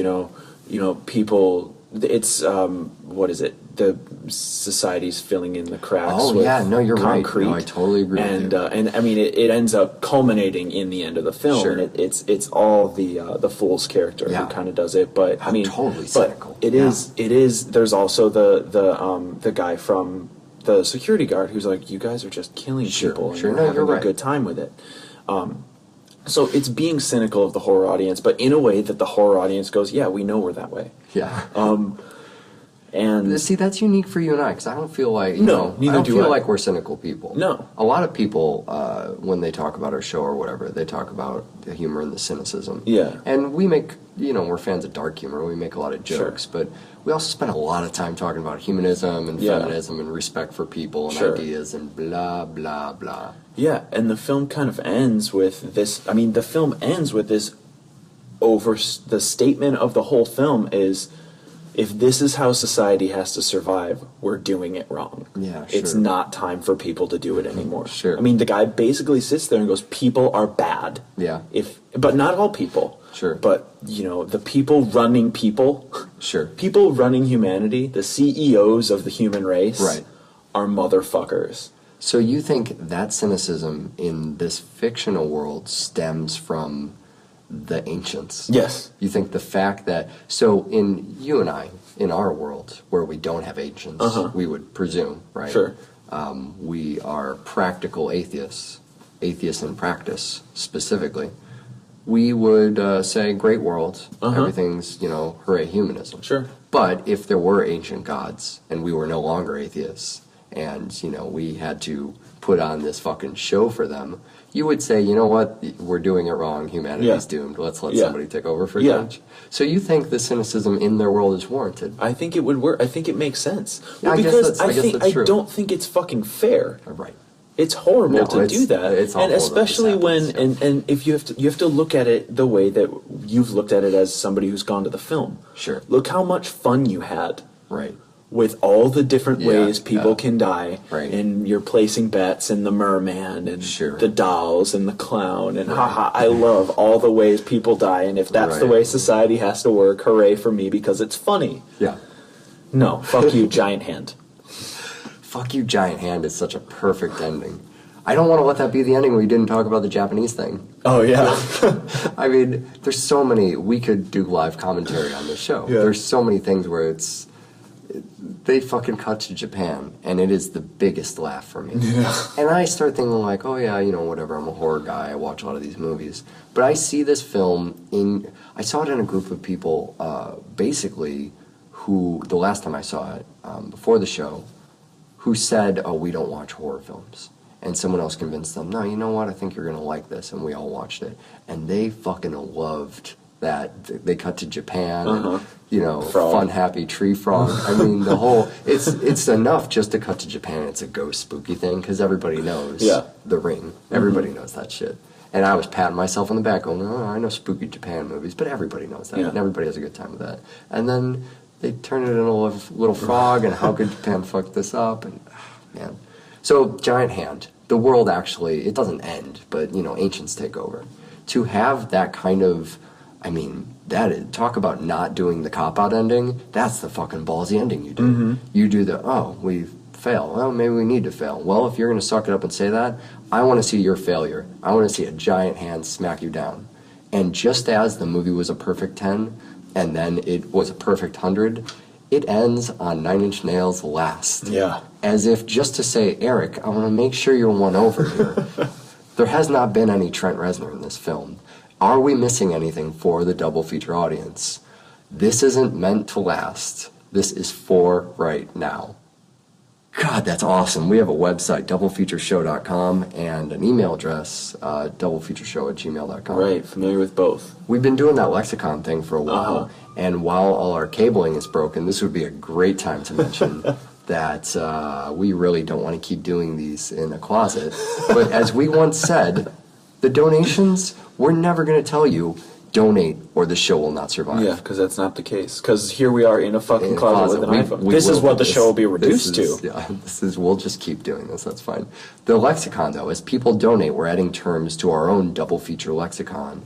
people. It's what is it? The society's filling in the cracks. Oh, with yeah, no, you're right. concrete. No, I totally agree with And you. and I mean, it ends up culminating in the end of the film. Sure. And it's all the fool's character Yeah. who kind of does it. But I I'm mean, totally but cynical. It is. There's also the guy from the security guard who's like, you guys are just killing Sure, people and sure. you're No, having you're a right. good time with it. So it's being cynical of the horror audience, but in a way that the horror audience goes, yeah, we know we're that way. Yeah. And see, that's unique for you and I, because I don't feel like No, neither I don't do feel I. like we're cynical people. No. A lot of people, when they talk about our show or whatever, they talk about the humor and the cynicism. Yeah. And we make, we're fans of dark humor. We make a lot of jokes, but we also spend a lot of time talking about humanism and feminism and respect for people and ideas and blah blah blah. Yeah, and the film kind of ends with this. I mean, the film ends with this. The statement of the whole film is, if this is how society has to survive, we're doing it wrong. Yeah, sure. It's not time for people to do it anymore. Sure. I mean, the guy basically sits there and goes, people are bad. Yeah. But not all people. Sure. But, the people running people. Sure. People running humanity, the CEOs of the human race. Right. Are motherfuckers. So you think that cynicism in this fictional world stems from the ancients? Yes. You think the fact that, so in you and I, in our world, where we don't have ancients, we would presume, right? Sure. We are practical atheists in practice, specifically. We would say, great world, everything's, hooray, humanism. Sure. But if there were ancient gods, and we were no longer atheists, and, we had to put on this fucking show for them, you would say, you know what, we're doing it wrong, humanity's doomed, let's let somebody take over for a change. So you think the cynicism in their world is warranted? I think it would work. I think it makes sense. Yeah, Because I guess that's true. I don't think it's fucking fair. Right. It's horrible to do that. It's awful and especially that this happens, and if you have to look at it the way that you've looked at it as somebody who's gone to the film. Sure. Look how much fun you had. Right. With all the different ways people yeah. can die, Right. and you're placing bets, and the merman, and the dolls, and the clown, and haha, I love all the ways people die, and if that's the way society has to work, hooray for me, because it's funny. Yeah. No, fuck you, giant hand. Fuck you, giant hand is such a perfect ending. I don't want to let that be the ending where we didn't talk about the Japanese thing. Oh, yeah. I mean, there's so many, we could do live commentary on this show. Yeah. There's so many things where they fucking cut to Japan, and it is the biggest laugh for me. Yeah. And I start thinking like, oh yeah, whatever, I'm a horror guy, I watch a lot of these movies. But I see this film I saw it in a group of people, basically, who, the last time I saw it, before the show, who said, oh, we don't watch horror films. And someone else convinced them, no, you know what, I think you're gonna like this, and we all watched it. And they fucking loved that. They cut to Japan, and, frog. fun, happy tree frog. I mean, the whole, it's enough just to cut to Japan. It's a ghost spooky thing, because everybody knows The Ring. Everybody knows that shit. And I was patting myself on the back going, oh, I know spooky Japan movies, but everybody knows that, and everybody has a good time with that. And then they turn it into a little frog, and how could Japan fuck this up? And, man. So, Giant Hand. The world actually, it doesn't end, but, ancients take over. To have that kind of, talk about not doing the cop-out ending, that's the fucking ballsy ending you do. Mm-hmm. You do we fail. Well, maybe we need to fail. Well, if you're going to suck it up and say that, I want to see your failure. I want to see a giant hand smack you down. And just as the movie was a perfect 10, and then it was a perfect 100, it ends on Nine Inch Nails' Last. Yeah. As if just to say, Eric, I want to make sure you're won over here. There has not been any Trent Reznor in this film. Are we missing anything for the double feature audience? This isn't meant to last. This is for right now. God, that's awesome. We have a website, doublefeatureshow.com, and an email address, doublefeatureshow@gmail.com. Right, familiar with both. We've been doing that lexicon thing for a while, and while all our cabling is broken, this would be a great time to mention that we really don't want to keep doing these in a closet. But as we once said, the donations, we're never going to tell you, donate or the show will not survive. Yeah, because that's not the case. Because here we are in a fucking closet with an iPhone. This is what the show will be reduced to. Yeah, we'll just keep doing this, that's fine. The lexicon, though, as people donate, we're adding terms to our own double feature lexicon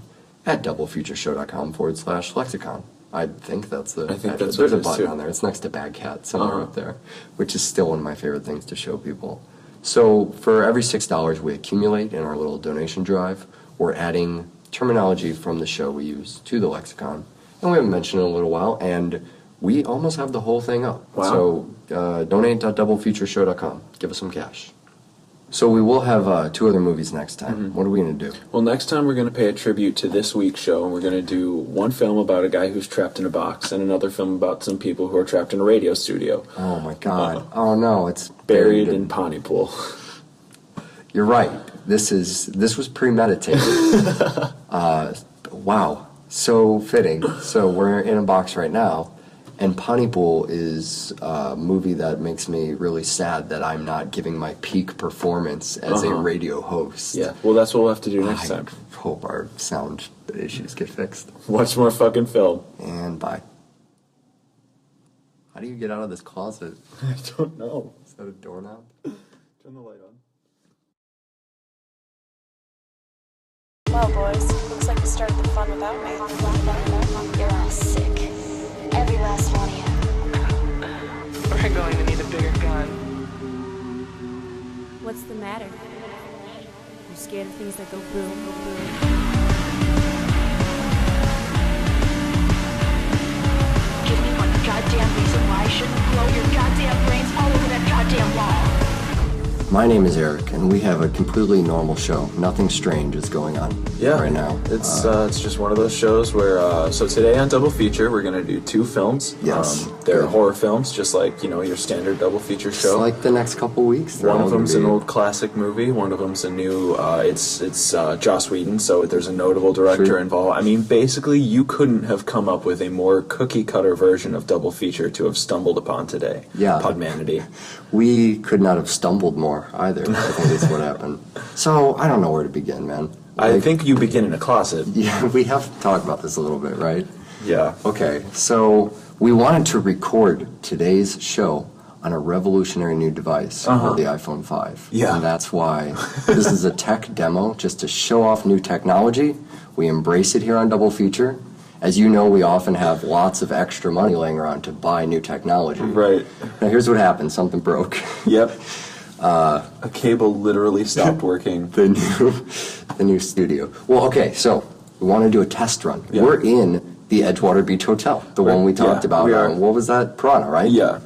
at doublefeatureshow.com/lexicon. I think that's the... There's a button on there. It's next to Bad Cat, somewhere up there, which is still one of my favorite things to show people. So for every $6 we accumulate in our little donation drive, we're adding terminology from the show we use to the lexicon. And we haven't mentioned it in a little while, and we almost have the whole thing up. Wow. So donate.doublefeatureshow.com. Give us some cash. So we will have 2 other movies next time. What are we going to do? Well, next time we're going to pay a tribute to this week's show, and we're going to do one film about a guy who's trapped in a box, and another film about some people who are trapped in a radio studio. Oh my God! Oh no, it's Buried in Pontypool. You're right. This was premeditated. Wow, so fitting. So we're in a box right now, and Pontypool is a movie that makes me really sad that I'm not giving my peak performance as a radio host. Yeah, well, that's what we'll have to do next time. I hope our sound issues get fixed. Watch more fucking film. And bye. How do you get out of this closet? I don't know. Is that a doorknob? Turn the light on. Well, boys, looks like you started the fun without me. You're all sick. Every last one of you. We're going to need a bigger gun. What's the matter? You scared of things that go boom, boom? Give me one goddamn reason why I shouldn't blow your goddamn brains all over that goddamn wall. My name is Eric, and we have a completely normal show. Nothing strange is going on right now. It's just one of those shows where, so today on Double Feature, we're going to do 2 films. Yes. They're Good. horror films, just like, your standard Double Feature It's show. like the next couple weeks. One of them's an old classic movie. One of them's a new. It's Joss Whedon, so there's a notable director True. involved. I mean, basically, you couldn't have come up with a more cookie cutter version of Double Feature to have stumbled upon today. Yeah. Podmanity. We could not have stumbled more either. I think that's what happened. So I don't know where to begin, man. I think you begin in a closet. Yeah, we have to talk about this a little bit, right? Yeah. Okay, so we wanted to record today's show on a revolutionary new device called the iPhone 5. Yeah. And that's why this is a tech demo, just to show off new technology. We embrace it here on Double Feature. As you know, we often have lots of extra money laying around to buy new technology. Right. Now here's what happened. Something broke. Yep. A cable literally stopped working. the new studio. Well, okay, so we want to do a test run. Yeah. We're in the Edgewater Beach Hotel, the one we talked about. we are. What was that? Piranha, right? Yeah.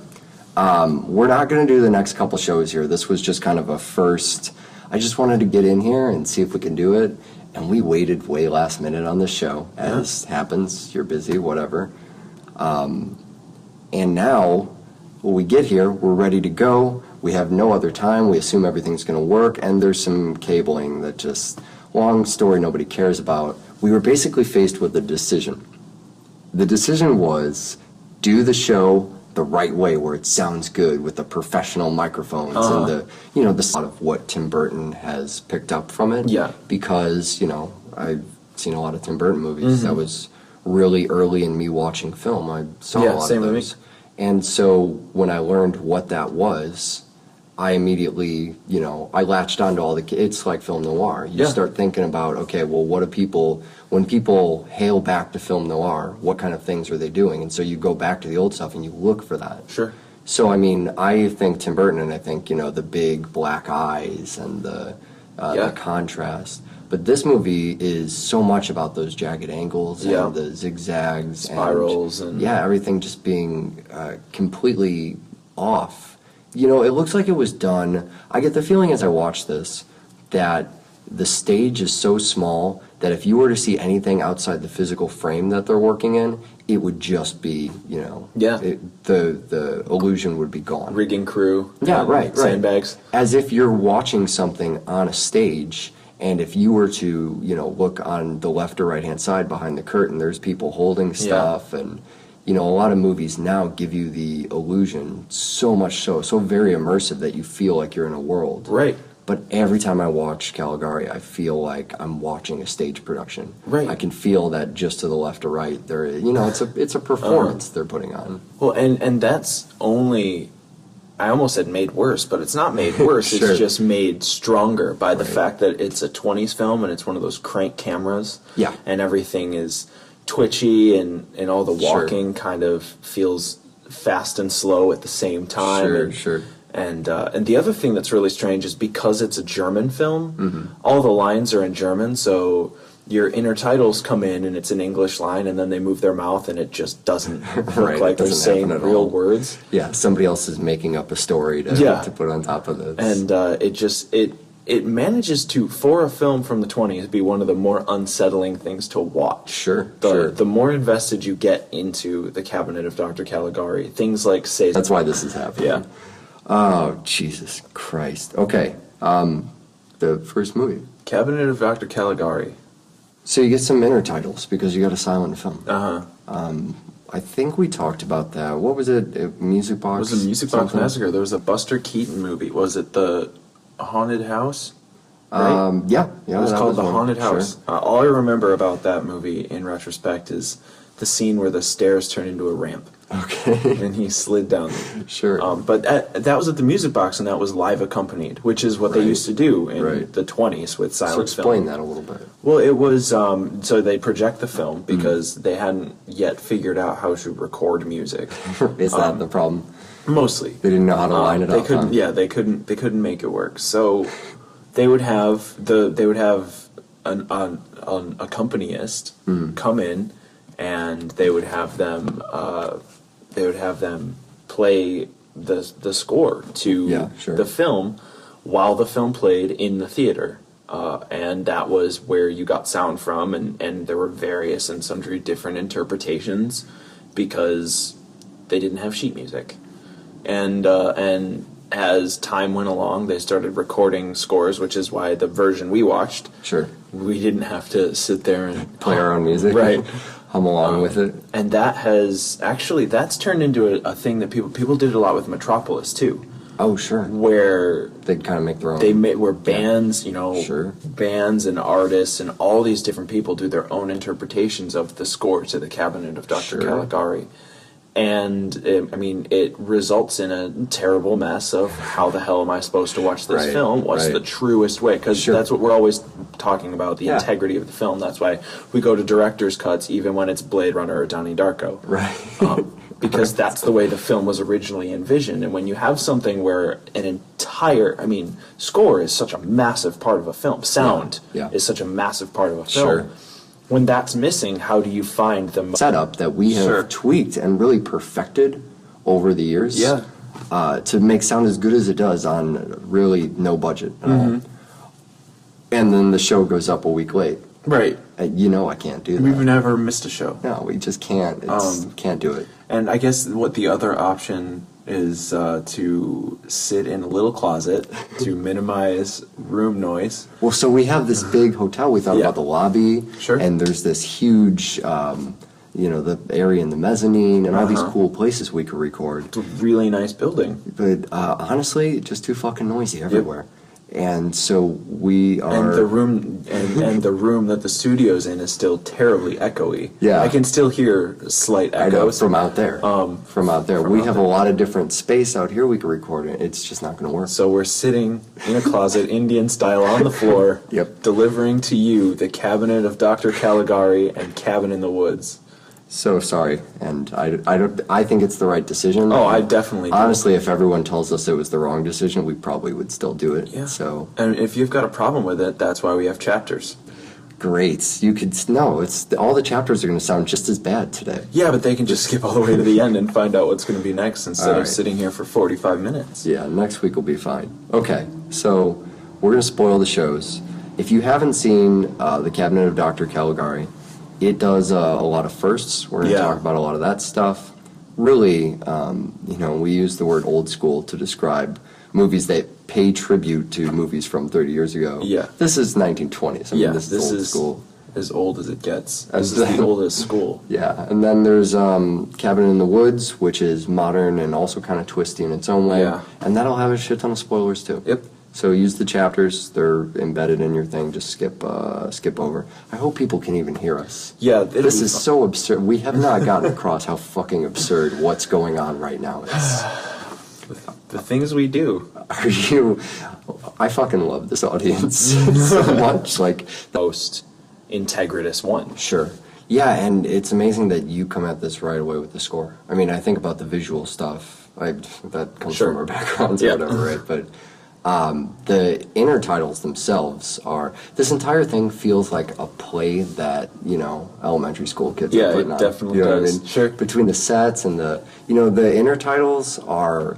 We're not going to do the next couple shows here. This was just kind of a first. I just wanted to get in here and see if we can do it. And we waited way last minute on this show, as happens. You're busy, whatever. And now, when we get here, we're ready to go. We have no other time. We assume everything's going to work. And there's some cabling that just, long story nobody cares about. We were basically faced with a decision. The decision was, do the show the right way where it sounds good with the professional microphones and the sort of what Tim Burton has picked up from it. Yeah. Because, I've seen a lot of Tim Burton movies. That was really early in me watching film. I saw a lot same of with me. those. And so when I learned what that was, I immediately, I latched onto all it's like film noir. You start thinking about, okay, well, what do when people hail back to film noir, what kind of things are they doing? And so you go back to the old stuff and you look for that. Sure. So, I think Tim Burton, and I think, the big black eyes and the contrast. But this movie is so much about those jagged angles and the zigzags. Spirals and everything just being completely off. It looks like it was done. I get the feeling as I watch this that the stage is so small that if you were to see anything outside the physical frame that they're working in, it would just be, the illusion would be gone. Rigging crew. Yeah, right. Sandbags. As if you're watching something on a stage, and if you were to, look on the left or right-hand side behind the curtain, there's people holding stuff, and, a lot of movies now give you the illusion so much so very immersive that you feel like you're in a world. Right. But every time I watch Caligari, I feel like I'm watching a stage production. Right. I can feel that just to the left or right, there, it's a performance they're putting on. Well, and that's only, I almost said made worse, but it's not made worse. Sure. It's just made stronger by the fact that it's a 20s film and it's one of those crank cameras. Yeah. And everything is twitchy and all the walking kind of feels fast and slow at the same time. Sure. And the other thing that's really strange is because it's a German film, all the lines are in German, so your intertitles come in and it's an English line, and then they move their mouth and it just doesn't look Right, like it they're doesn't saying happen at real all. words. Yeah, somebody else is making up a story to put on top of this. And it manages to, for a film from the 20s, be one of the more unsettling things to watch. Sure. The more invested you get into the Cabinet of Dr. Caligari, things like say That's why this is happening. Yeah. Oh, Jesus Christ. Okay, the first movie. Cabinet of Dr. Caligari. So you get some intertitles because you got a silent film. Uh-huh. I think we talked about that. What was it? Music Box? It was a Music Box something? Massacre. There was a Buster Keaton movie. Was it The Haunted House? Right? Yeah. It was that called The one. Haunted Sure. House. All I remember about that movie, in retrospect, is the scene where the stairs turn into a ramp. Okay. And he slid down them. Sure. But that was at the Music Box, and that was live accompanied, which is what they Right. used to do in Right. the 20s with So silent explain film. that a little bit. Well, it was, so they project the film because they hadn't yet figured out how to record music. Is that the problem? Mostly. They didn't know how to line it They up. couldn't. huh? Yeah, they couldn't make it work. So they would have an accompanist come in, and they would have them play the score to Yeah, sure. the film while the film played in the theater. And that was where you got sound from, and there were various and sundry different interpretations because they didn't have sheet music. And as time went along, they started recording scores, which is why the version we watched, Sure. we didn't have to sit there and Play our own music. Right. Hum along with it. And that's turned into a thing that people did a lot with Metropolis too, Oh, sure. where They'd kind of make their own. where bands, Sure. bands and artists and all these different people do their own interpretations of the score to the Cabinet of Dr. Sure. Caligari. And it results in a terrible mess of how the hell am I supposed to watch this Right, film? What's right. the truest way? Because Sure. that's what we're always talking about, the Yeah. integrity of the film. That's why we go to director's cuts even when it's Blade Runner or Donnie Darko. Right. Because that's the way the film was originally envisioned. And when you have something where an entire, score is such a massive part of a film, sound Yeah. is such a massive part of a film. Sure. When that's missing, how do you find the Setup that we have Sure. tweaked and really perfected over the years. Yeah. To make sound as good as it does on really no budget at Mm-hmm. all. And then the show goes up a week late. Right. I can't do that. We've never missed a show. No, we just can't. Can't do it. And I guess what the other option is to sit in a little closet to minimize room noise. Well, so we have this big hotel. We thought Yeah. about the lobby. Sure. And there's this huge, the area in the mezzanine and all these Uh-huh. cool places we could record. It's a really nice building. But honestly, just too fucking noisy everywhere. And so we are. And the room and the room that the studio's in is still terribly echoey. Yeah. I can still hear slight I know, echoes from out there. From out there. from We out have there. a lot of different space out here we could record in. It's just not going to work. So we're sitting in a closet, Indian style, on the floor, Yep. delivering to you the Cabinet of Dr. Caligari and Cabin in the Woods. So sorry. And I think it's the right decision. Oh, I definitely do. Honestly, if everyone tells us it was the wrong decision, we probably would still do it. Yeah. So And if you've got a problem with it, that's why we have chapters. great. You could. No, it's all the chapters are going to sound just as bad today. Yeah, but they can just skip all the way to the end and find out what's going to be next instead All of right. sitting here for 45 minutes. Yeah, next week will be fine. Okay, so we're going to spoil the shows. If you haven't seen The Cabinet of Dr. Caligari, it does a lot of firsts. We're going to Yeah. talk about a lot of that stuff. Really, we use the word old school to describe movies that pay tribute to movies from 30 years ago. Yeah. This is 1920s. I mean, this is old school. as old as it gets. As This is the- the oldest school. Yeah, and then there's Cabin in the Woods, which is modern and also kind of twisty in its own way. Yeah. And that'll have a shit ton of spoilers too. Yep. So use the chapters; they're embedded in your thing. Just skip over. I hope people can even hear us. Yeah, This is so absurd. We have not gotten across how fucking absurd what's going on right now is. the things we do. Are you? I fucking love this audience so much. Like, Most integritous one. sure. Yeah, and it's amazing that you come at this right away with the score. I mean, I think about the visual stuff. That comes Sure. from our backgrounds Yeah. or whatever, right? But The intertitles themselves are, this entire thing feels like a play that, elementary school kids are putting on. Yeah, it definitely you know does. What I mean? Sure. Between the sets and the intertitles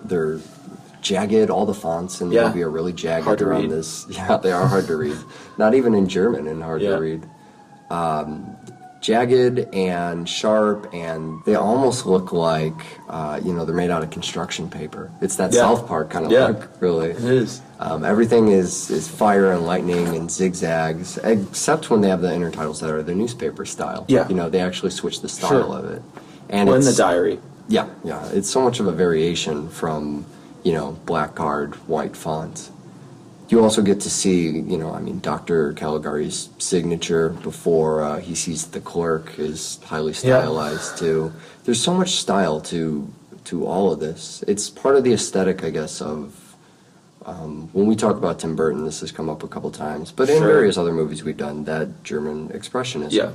they're jagged. All the fonts in the movie are really jagged Hard to around read. this. Yeah, they are hard to read. Not even in German and hard to read. Jagged and sharp, and they almost look like, they're made out of construction paper. It's that South Park kind of look, really. It is. Everything is fire and lightning and zigzags, except when they have the intertitles that are the newspaper style. Yeah. They actually switch the style of it. And Or in the it's, diary. yeah, it's so much of a variation from, black card, white fonts. You also get to see, Dr. Caligari's signature before he sees the clerk is highly stylized too. There's so much style to all of this. It's part of the aesthetic, I guess, of when we talk about Tim Burton, this has come up a couple times, but in various other movies we've done, that German Expressionism. Yeah.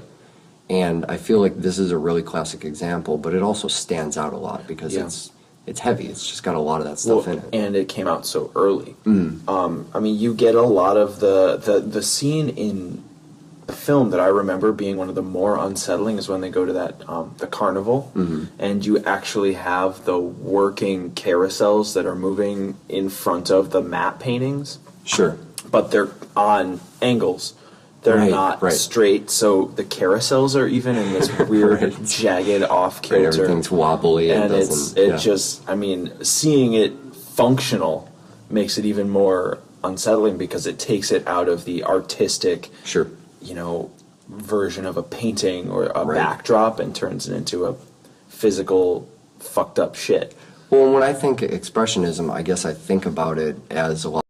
And I feel like this is a really classic example, but it also stands out a lot because it's heavy. It's just got a lot of that stuff in it. And it came out so early. You get a lot of the scene in the film that I remember being one of the more unsettling is when they go to that the carnival, and you actually have the working carousels that are moving in front of the matte paintings. Sure. But they're on angles. They're not straight, so the carousels are even in this weird, jagged, off-kilter. Everything's wobbly. And seeing it functional makes it even more unsettling because it takes it out of the artistic, version of a painting or a backdrop and turns it into a physical, fucked up shit. Well, when I think Expressionism, I guess I think about it as a lot